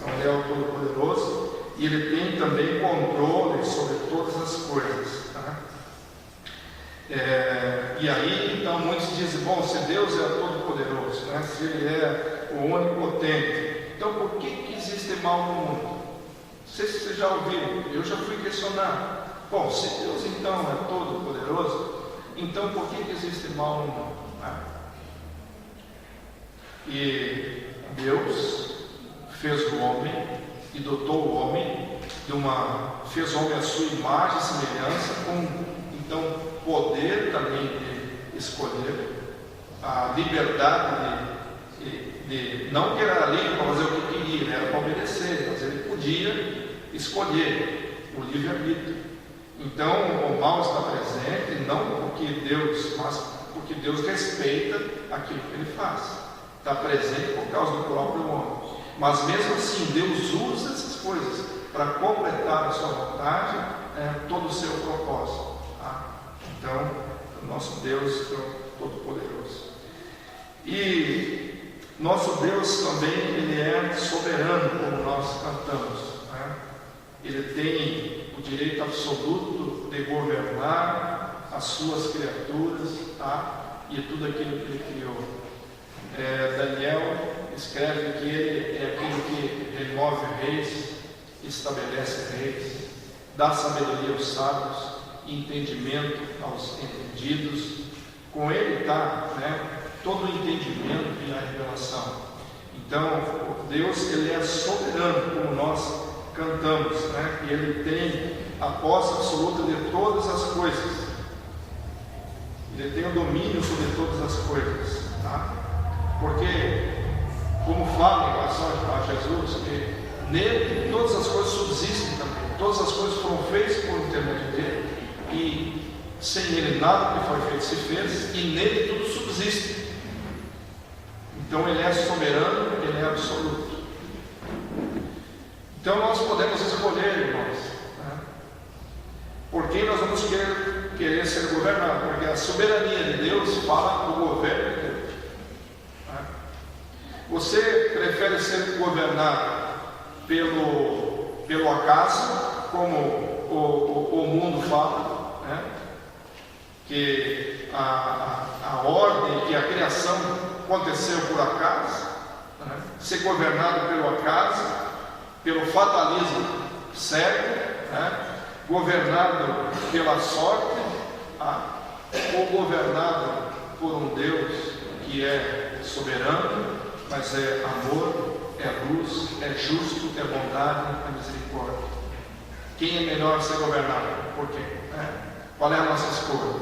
Então Ele é o Todo-Poderoso e Ele tem também controle sobre todas as coisas. Tá? E aí, então, muitos dizem: bom, se Deus é o Todo-Poderoso, né? Se Ele é o Onipotente, então por que existe mal no mundo? Não sei se vocês já ouviram, eu já fui questionar. Bom, se Deus então é Todo-Poderoso, então por que existe mal no mundo? E Deus fez o homem e dotou o homem fez o homem à sua imagem e semelhança, com então poder também de escolher, a liberdade de não que era livre para fazer o que queria, era para obedecer, mas ele podia escolher o livre-arbítrio. Então o mal está presente, não porque Deus, mas porque Deus respeita aquilo que ele faz. Está presente por causa do próprio homem. Mas mesmo assim, Deus usa essas coisas para completar a sua vontade, todo o seu propósito. Tá? Então, o nosso Deus é todo-poderoso. E nosso Deus também, ele é soberano, como nós cantamos. Né? Ele tem o direito absoluto de governar as suas criaturas, tá? E tudo aquilo que ele criou. Daniel escreve que ele é aquele que remove reis, estabelece reis, dá sabedoria aos sábios, entendimento aos entendidos. Com ele está, todo o entendimento e a revelação. Então, Deus, ele é soberano, como nós cantamos, e ele tem a posse absoluta de todas as coisas. Ele tem o domínio sobre todas as coisas, tá? Porque, como fala em relação a Jesus, que nele todas as coisas subsistem também, todas as coisas foram feitas por intermédio dele, e sem ele nada que foi feito se fez, e nele tudo subsiste. Então ele é soberano, ele é absoluto. Então nós podemos escolher, irmãos, por quem nós vamos querer ser governados, porque a soberania de Deus fala do governo de Deus. Você prefere ser governado pelo acaso, como o mundo fala, que a ordem, que a criação aconteceu por acaso, ser governado pelo acaso, pelo fatalismo cego, governado pela sorte, ou governado por um Deus que é soberano, mas é amor, é luz, é justo, é bondade, é misericórdia. Quem é melhor ser governado? Por quê? Qual é a nossa escolha?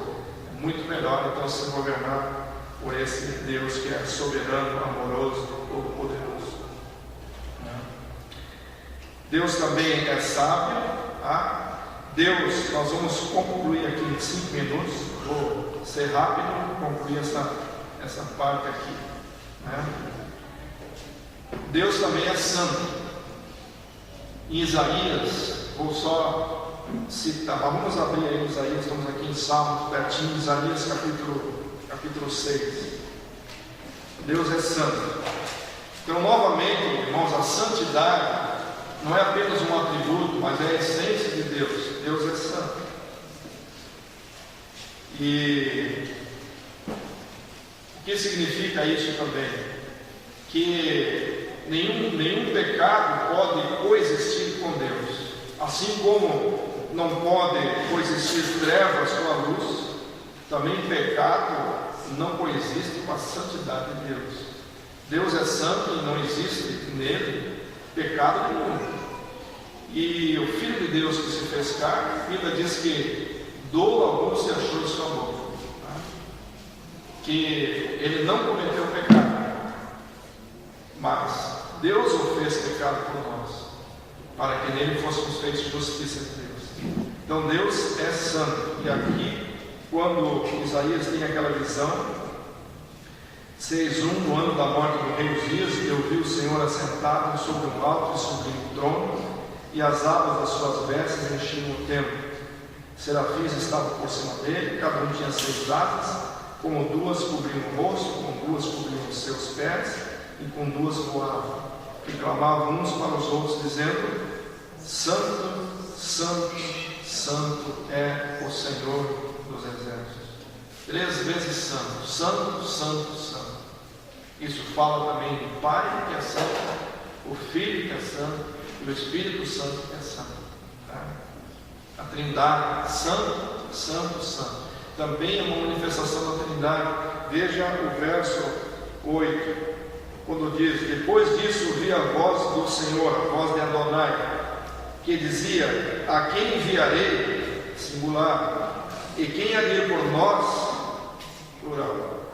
É muito melhor então ser governado por esse Deus que é soberano, amoroso, todo-poderoso. Deus também é sábio. Deus, nós vamos concluir aqui em 5 minutos. Vou ser rápido, concluir essa parte aqui. Deus também é santo. Em Isaías, vou só citar, vamos abrir aí Isaías, estamos aqui em Salmos, pertinho, Isaías capítulo 6. Deus é santo. Então, novamente, irmãos, a santidade não é apenas um atributo, mas é a essência de Deus. Deus é santo. E o que significa isso também? Que nenhum pecado pode coexistir com Deus. Assim como não pode coexistir trevas com a luz, também pecado não coexiste com a santidade de Deus. Deus é santo e não existe nele pecado nenhum. E o Filho de Deus que se fez carne, a Bíblia diz que dolo algum se achou em sua boca, que ele não cometeu pecado, mas Deus o fez pecado por nós, para que nele fôssemos feitos justiça de Deus. Então Deus é santo. E aqui, quando Isaías tem aquela visão, 6:1, no ano da morte do rei Uzias, eu vi o Senhor assentado sobre um alto e sublime trono, e as abas das suas vestes enchiam o templo. Serafins estavam por cima dele, cada um tinha 6 asas, como 2 cobriam o rosto, com 2 cobriam os seus pés, e com 2 voavam, e clamavam uns para os outros, dizendo: Santo, Santo, Santo é o Senhor dos exércitos. 3 vezes santo, santo, santo, santo. Isso fala também do Pai que é santo, o Filho que é santo, e o Espírito Santo que é santo. A Trindade, santo, santo, santo. Também é uma manifestação da Trindade. Veja o verso 8, quando diz: depois disso vi a voz do Senhor, a voz de Adonai, que dizia: a quem enviarei? Singular. E quem há de ir por nós? Plural.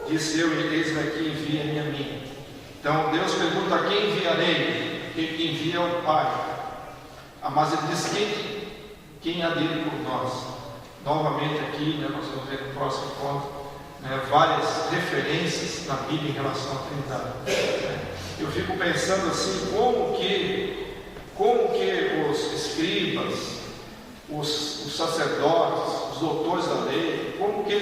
Disse eu: eis-me aqui, envia-me a mim. Então Deus pergunta: a quem enviarei? Quem envia é o Pai. Mas ele diz quem há dele por nós. Novamente aqui, nós vamos ver no próximo ponto, várias referências na Bíblia em relação à Trindade. Eu fico pensando assim, como que os escribas, os sacerdotes, os doutores da lei, como que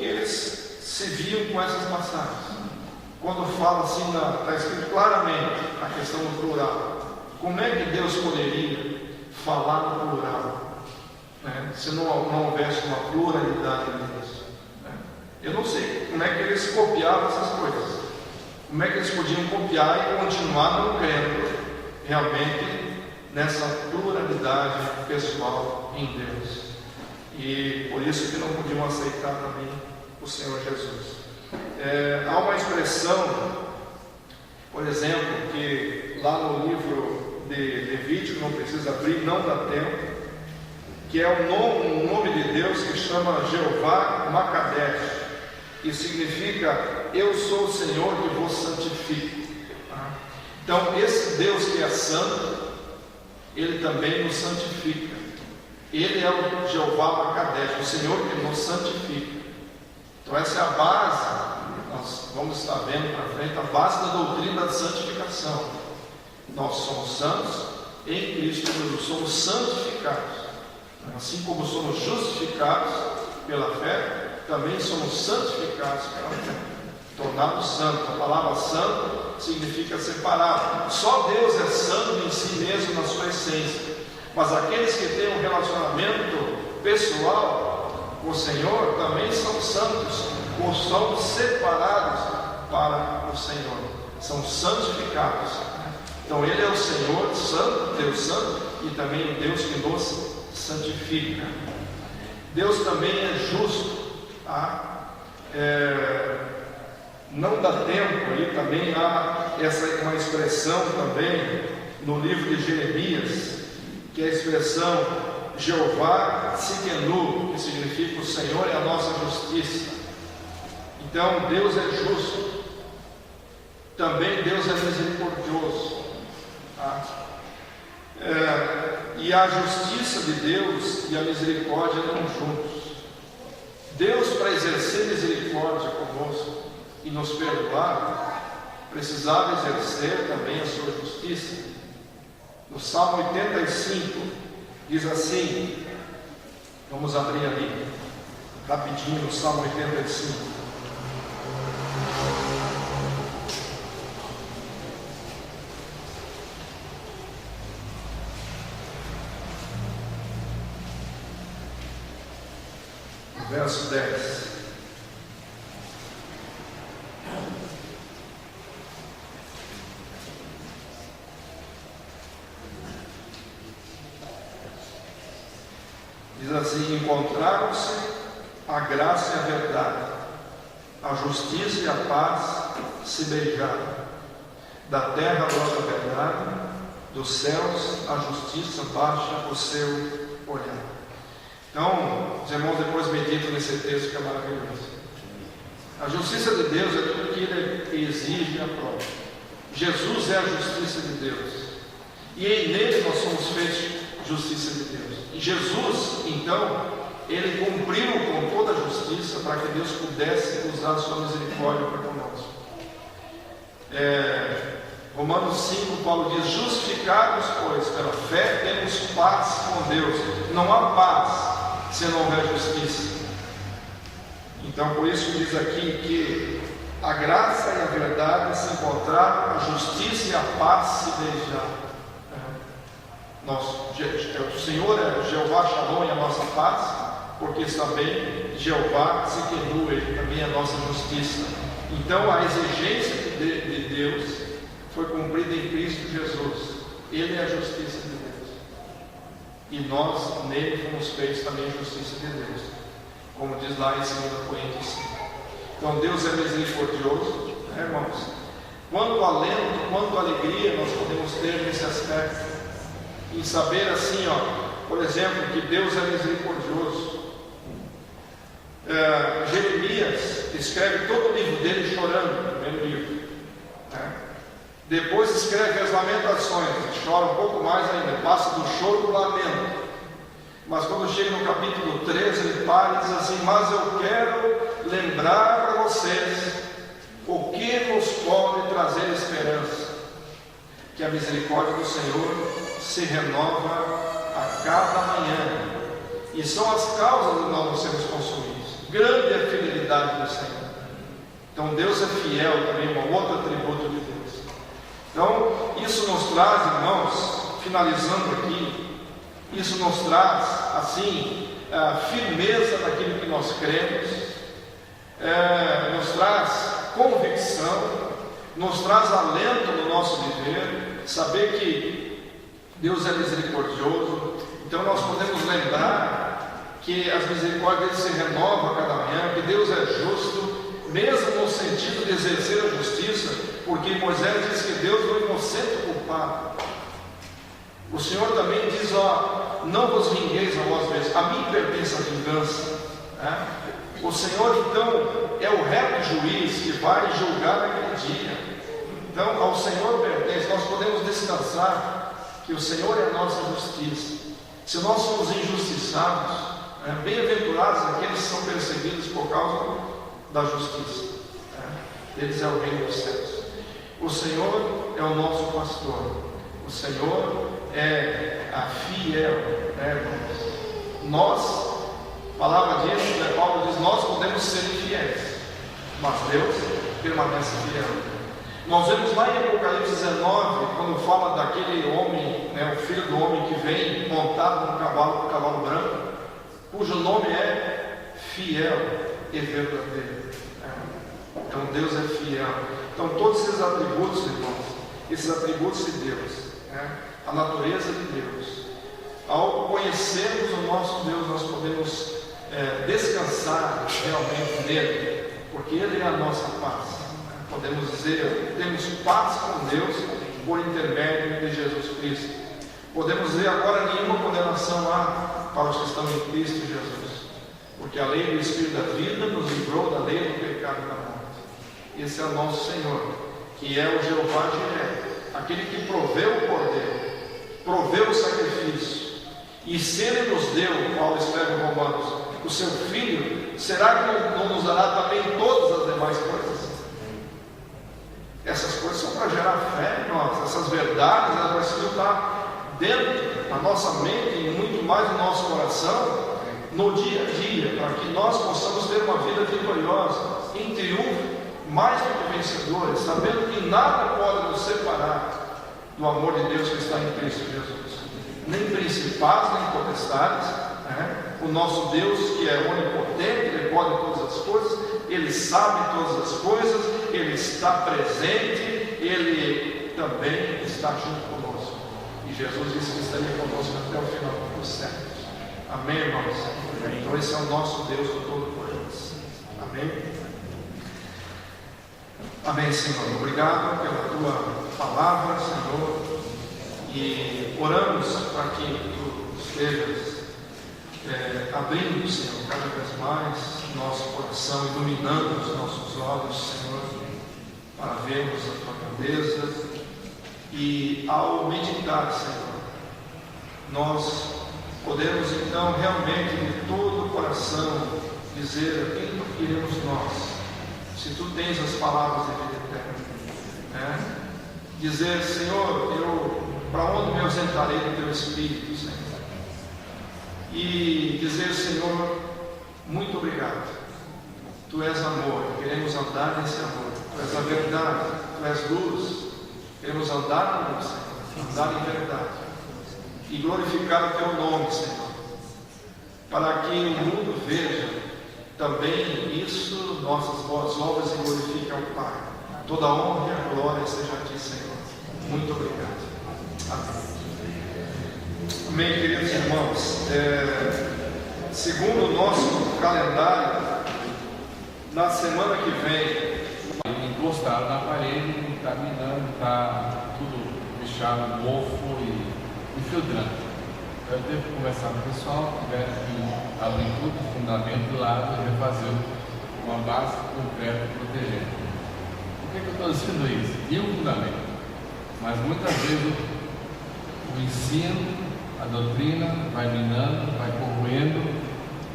eles se viam com essas passagens. Quando fala assim, está escrito claramente a questão do plural. Como é que Deus poderia falar no plural, se não houvesse uma pluralidade de Deus? Eu não sei como é que eles copiavam essas coisas. Como é que eles podiam copiar e continuar não crendo realmente nessa pluralidade pessoal em Deus? E por isso que não podiam aceitar também o Senhor Jesus. Há uma expressão, por exemplo, que lá no livro de Levítico, não precisa abrir, não dá tempo, que é um nome de Deus que chama Jeová Makadesh, que significa eu sou o Senhor que vos santifico. Então esse Deus que é santo, ele também nos santifica. Ele é o Jeová Makadesh, o Senhor que nos santifica. Então essa é a base, nós vamos estar vendo para frente, a base da doutrina da santificação. Nós somos santos em Cristo Jesus, somos santificados. Assim como somos justificados pela fé, também somos santificados pela fé, tornados santos. A palavra santo significa separado. Só Deus é santo em si mesmo, na sua essência. Mas aqueles que têm um relacionamento pessoal com o Senhor também são santos, ou são separados para o Senhor, são santificados. Então Ele é o Senhor santo, Deus santo, e também o Deus que nos santifica. Deus também é justo. Não dá tempo, aí também há uma expressão também no livro de Jeremias, que é a expressão Jeová Tsidkenu, que significa o Senhor é a nossa justiça. Então Deus é justo, também Deus é misericordioso. E a justiça de Deus e a misericórdia andam juntos. Deus, para exercer misericórdia conosco e nos perdoar, precisava exercer também a sua justiça. No Salmo 85 diz assim, vamos abrir ali rapidinho no Salmo 85. Verso 10. Diz assim: encontraram-se a graça e a verdade, a justiça e a paz se beijaram. Da terra brota a verdade, dos céus a justiça baixa o seu olhar. Então, os irmãos depois meditam nesse texto que é maravilhoso. A justiça de Deus é tudo que Ele exige e aprova. Jesus é a justiça de Deus. E nele nós somos feitos justiça de Deus. E Jesus, então, Ele cumpriu com toda a justiça para que Deus pudesse usar a sua misericórdia para conosco. Romanos 5, Paulo diz: justificados, pois, pela fé, temos paz com Deus. Não há paz se não houver justiça. Então, por isso diz aqui que a graça e a verdade se encontraram, a justiça e a paz se beijaram. O Senhor é Jeová Shalom e a nossa paz, porque também Jeová Tsidkenu, Ele também é a nossa justiça. Então, a exigência de Deus foi cumprida em Cristo Jesus. Ele é a justiça de Deus. E nós nele fomos feitos também a justiça de Deus, como diz lá em 2 Coríntios 5. Então Deus é misericordioso, irmãos. Quanto alento, quanto alegria nós podemos ter nesse aspecto, em saber assim, por exemplo, que Deus é misericordioso. Jeremias escreve todo o livro dele chorando, no primeiro livro. Depois escreve as lamentações, chora um pouco mais ainda, passa do choro para o lamento. Mas quando chega no capítulo 13, ele para e diz assim: mas eu quero lembrar para vocês o que nos pode trazer esperança, que a misericórdia do Senhor se renova a cada manhã, e são as causas de nós não sermos consumidos. Grande é a fidelidade do Senhor. Então Deus é fiel também, um outro atributo de Deus. Então isso nos traz, irmãos, finalizando aqui, isso nos traz assim a firmeza naquilo que nós cremos, nos traz convicção, nos traz alento no nosso viver, saber que Deus é misericordioso. Então nós podemos lembrar que as misericórdias se renovam a cada manhã, que Deus é justo, mesmo no sentido de exercer a justiça, porque Moisés diz que Deus não inocente o culpado. O Senhor também diz: ó, não vos vingueis a vós mesmos, a mim pertence a vingança. O Senhor então é o reto juiz que vai julgar naquele dia. Então ao Senhor pertence, nós podemos descansar que o Senhor é a nossa justiça. Se nós somos injustiçados, bem-aventurados aqueles que são perseguidos por causa da justiça, eles é o reino dos céus. O Senhor é o nosso pastor, o Senhor é a fiel, nós, a palavra diz, Paulo diz, nós podemos ser infiéis, mas Deus permanece fiel. Nós vemos lá em Apocalipse 19, quando fala daquele homem, o filho do homem que vem montado num cavalo branco, cujo nome é fiel e verdadeiro. Então Deus é fiel. Então todos esses atributos, irmãos, esses atributos de Deus, a natureza de Deus, ao conhecermos o nosso Deus, nós podemos descansar realmente nele, porque Ele é a nossa paz. Podemos dizer, temos paz com Deus por intermédio de Jesus Cristo. Podemos dizer agora: nenhuma condenação há para os que estão em Cristo Jesus, porque a lei do Espírito da vida nos livrou da lei do pecado e da morte. Esse é o nosso Senhor, que é o Jeová Jiré, aquele que proveu o cordeiro, proveu o sacrifício, e se Ele nos deu, Paulo escreve em Romanos, o seu Filho, será que não nos dará também todas as demais coisas? Essas coisas são para gerar fé em nós, essas verdades, elas precisam estar dentro da nossa mente e muito mais no nosso coração, no dia a dia, para que nós possamos ter uma vida vitoriosa, em triunfo, mais do que vencedores, sabendo que nada pode nos separar do amor de Deus que está em Cristo Jesus. Nem principados, nem potestades, o nosso Deus que é onipotente, Ele pode todas as coisas, Ele sabe todas as coisas, Ele está presente, Ele também está junto conosco. E Jesus disse que estaria conosco até o final dos séculos. Amém, irmãos? Então esse é o nosso Deus do Todo-Poderoso. Amém? Amém, Senhor. Obrigado pela Tua palavra, Senhor. E oramos para que Tu estejas abrindo, Senhor, cada vez mais nosso coração, iluminando os nossos olhos, Senhor, para vermos a Tua grandeza. E ao meditar, Senhor, nós podemos então realmente de todo o coração dizer: a quem iremos nós, se Tu tens as palavras de vida eterna, dizer: Senhor, para onde me ausentarei do Teu Espírito, Senhor? E dizer: Senhor, muito obrigado, Tu és amor, queremos andar nesse amor, Tu és a verdade, Tu és luz, queremos andar na luz, Senhor, andar em verdade e glorificar o Teu nome, Senhor, para que o mundo veja também isso, nossas boas obras, e glorifique ao Pai. Toda a honra e a glória seja a Ti, Senhor. Muito obrigado. Amém. Amém, queridos irmãos. Segundo o nosso calendário, na semana que vem, encostado na parede, está minando, está tudo fechado, mofo e infiltrando. Eu devo conversar com o pessoal, tiver que abrir tudo o fundamento do lado e refazer uma base concreta protegendo. Por que eu estou dizendo isso? E o fundamento? Mas muitas vezes o ensino, a doutrina vai minando, vai corroendo.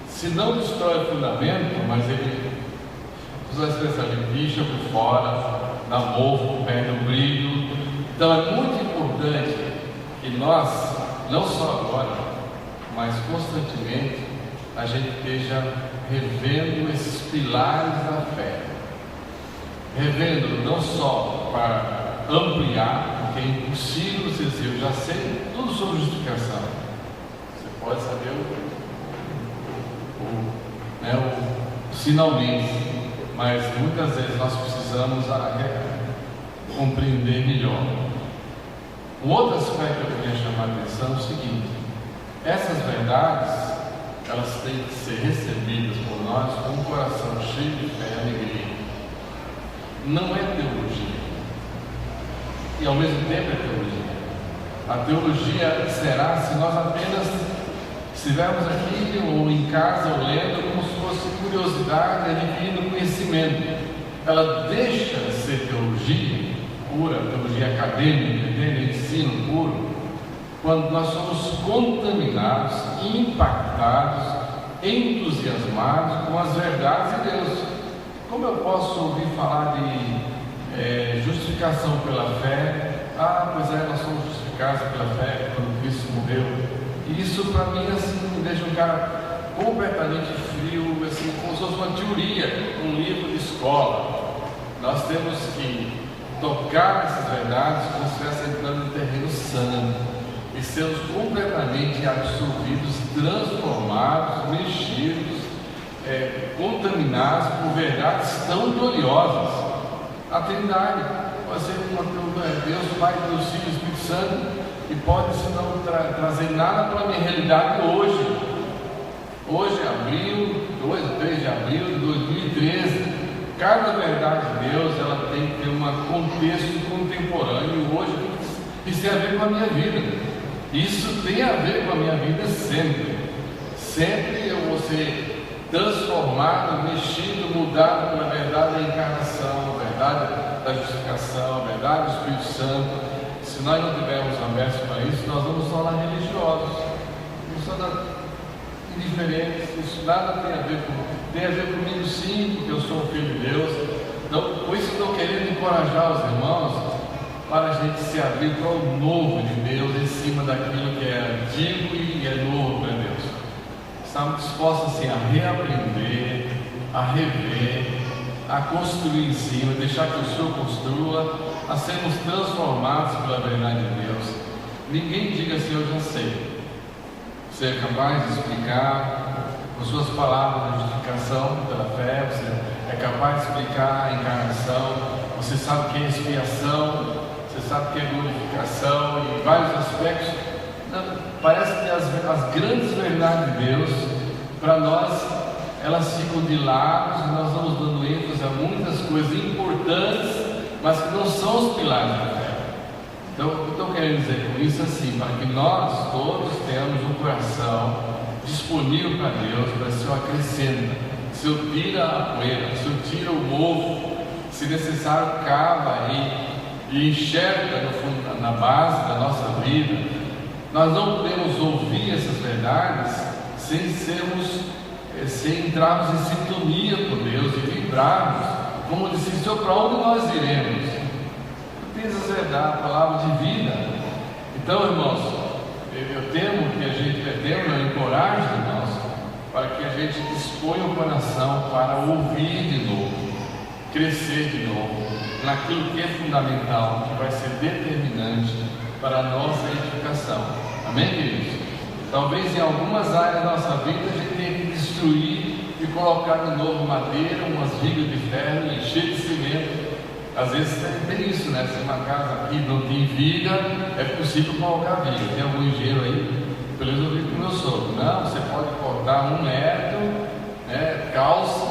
Se não destrói o fundamento, mas ele usa a expressão de bicha por fora, dá mofo, perde o brilho. Então é muito importante que nós, não só agora, mas constantemente, a gente esteja revendo esses pilares da fé. Revendo não só para ampliar, porque é impossível você dizer, eu já sei tudo sobre justificação. Você pode saber finalmente, mas muitas vezes nós precisamos compreender melhor. Um outro aspecto que eu queria chamar a atenção é o seguinte: essas verdades, elas têm que ser recebidas por nós com um coração cheio de fé e alegria. Não é teologia, e ao mesmo tempo é teologia. A teologia será se nós apenas estivermos aqui ou em casa ou lendo como se fosse curiosidade, adquirindo conhecimento. Ela deixa de ser teologia pura, teologia acadêmica, ensino puro, quando nós somos contaminados, impactados, entusiasmados com as verdades de Deus. Como eu posso ouvir falar de justificação pela fé? Pois é, nós somos justificados pela fé quando Cristo morreu. E isso para mim assim me deixa um cara completamente frio, assim, como se fosse uma teoria, um livro de escola. Nós temos que tocar essas verdades como se estivesse entrando em terreno santo e sermos completamente absorvidos, transformados, mexidos, contaminados por verdades tão gloriosas. A Trindade pode ser Deus, Pai, Deus, Filho e Espírito Santo, e pode não trazer nada para a minha realidade hoje. Hoje, abril, 2 ou 3 de abril de 2013, cada verdade de Deus, ela tem que ter um contexto contemporâneo hoje, isso tem a ver com a minha vida. Isso tem a ver com a minha vida sempre. Sempre eu vou ser transformado, mexido, mudado pela verdade da encarnação, a verdade da justificação, a verdade do Espírito Santo. Se nós não tivermos abertos para isso, nós vamos nos tornar religiosos, vamos tornar indiferentes. Isso nada tem a ver comigo, sim, porque eu sou um filho de Deus. Então, por isso estou querendo encorajar os irmãos para a gente se abrir para o novo de Deus em cima daquilo que é antigo e é novo para Deus. Estamos dispostos assim, a reaprender, a rever, a construir em cima, deixar que o Senhor construa, a sermos transformados pela verdade de Deus. Ninguém diga assim, eu já sei. Você é capaz de explicar com suas palavras a justificação pela fé, você é capaz de explicar a encarnação, você sabe o que é expiação, você sabe o que é glorificação e vários aspectos. Parece que as grandes verdades de Deus, para nós, elas ficam de lado e nós vamos dando ênfase a muitas coisas importantes, mas que não são os pilares da fé. Então, eu estou querendo dizer com isso assim, para que nós todos tenhamos um coração disponível para Deus, para se eu acrescenta, se eu tira a poeira, se eu tira o mofo, se necessário cava e enxerga no fundo, na base da nossa vida. Nós não podemos ouvir essas verdades sem entrarmos em sintonia com Deus e vibrarmos, como disse o Senhor, para onde nós iremos? Tens a verdade, a palavra de vida. Então, irmãos, eu temo que a gente eu encorajo, irmãos, para que a gente disponha o coração para ouvir de novo, crescer de novo, naquilo que é fundamental, que vai ser determinante para a nossa edificação. Amém, queridos? Talvez em algumas áreas da nossa vida a gente tenha que destruir e colocar de novo madeira, umas vigas de ferro e encher de cimento. Às vezes tem isso, né? Se uma casa aqui não tem viga, é possível colocar viga. Tem algum engenheiro aí? Pelo menos eu vi com o meu sogro. Não, você pode cortar 1 metro, né, calça,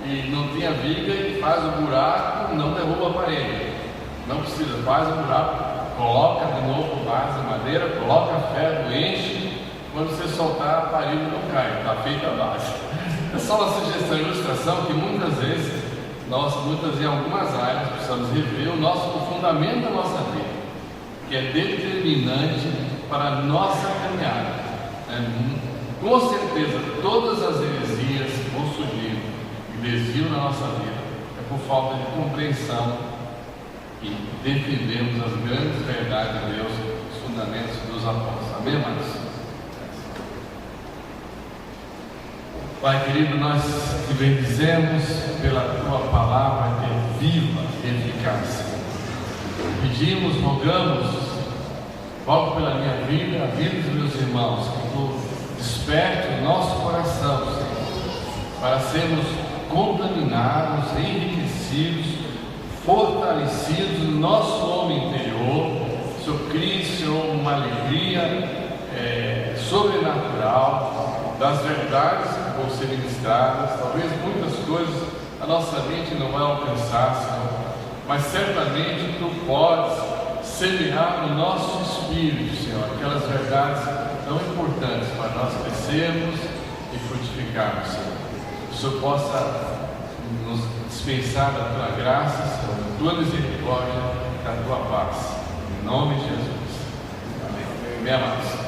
e não tem a viga e faz o buraco, não derruba a parede. Não precisa, faz o buraco, coloca de novo base de madeira, coloca ferro, enche. Quando você soltar, a parede não cai, está feita a base. É só uma sugestão, ilustração, que muitas vezes nós, em algumas áreas, precisamos rever o fundamento da nossa vida. que é determinante para a nossa caminhada. Com certeza, todas as heresias vão surgir e desvio na nossa vida é por falta de compreensão e defendemos as grandes verdades de Deus, os fundamentos dos apóstolos. Amém, amados? Pai querido, nós te bendizemos pela tua palavra que é viva e eficaz. Pedimos, rogamos, rogo pela minha vida, a vida dos meus irmãos, que tu desperte o nosso coração, Senhor, para sermos contaminados, enriquecidos, fortalecidos no nosso homem interior. Senhor, crie, Senhor, uma alegria sobrenatural das verdades que vão ser ministradas. Talvez muitas coisas a nossa mente não vai alcançar, Senhor, mas certamente tu podes semear no nosso espírito, Senhor, aquelas verdades tão importantes para nós crescermos e frutificarmos, Senhor. Que o Senhor possa nos dispensar da tua graça, Senhor, da tua misericórdia, da tua paz. Em nome de Jesus. Amém. Amém, amados.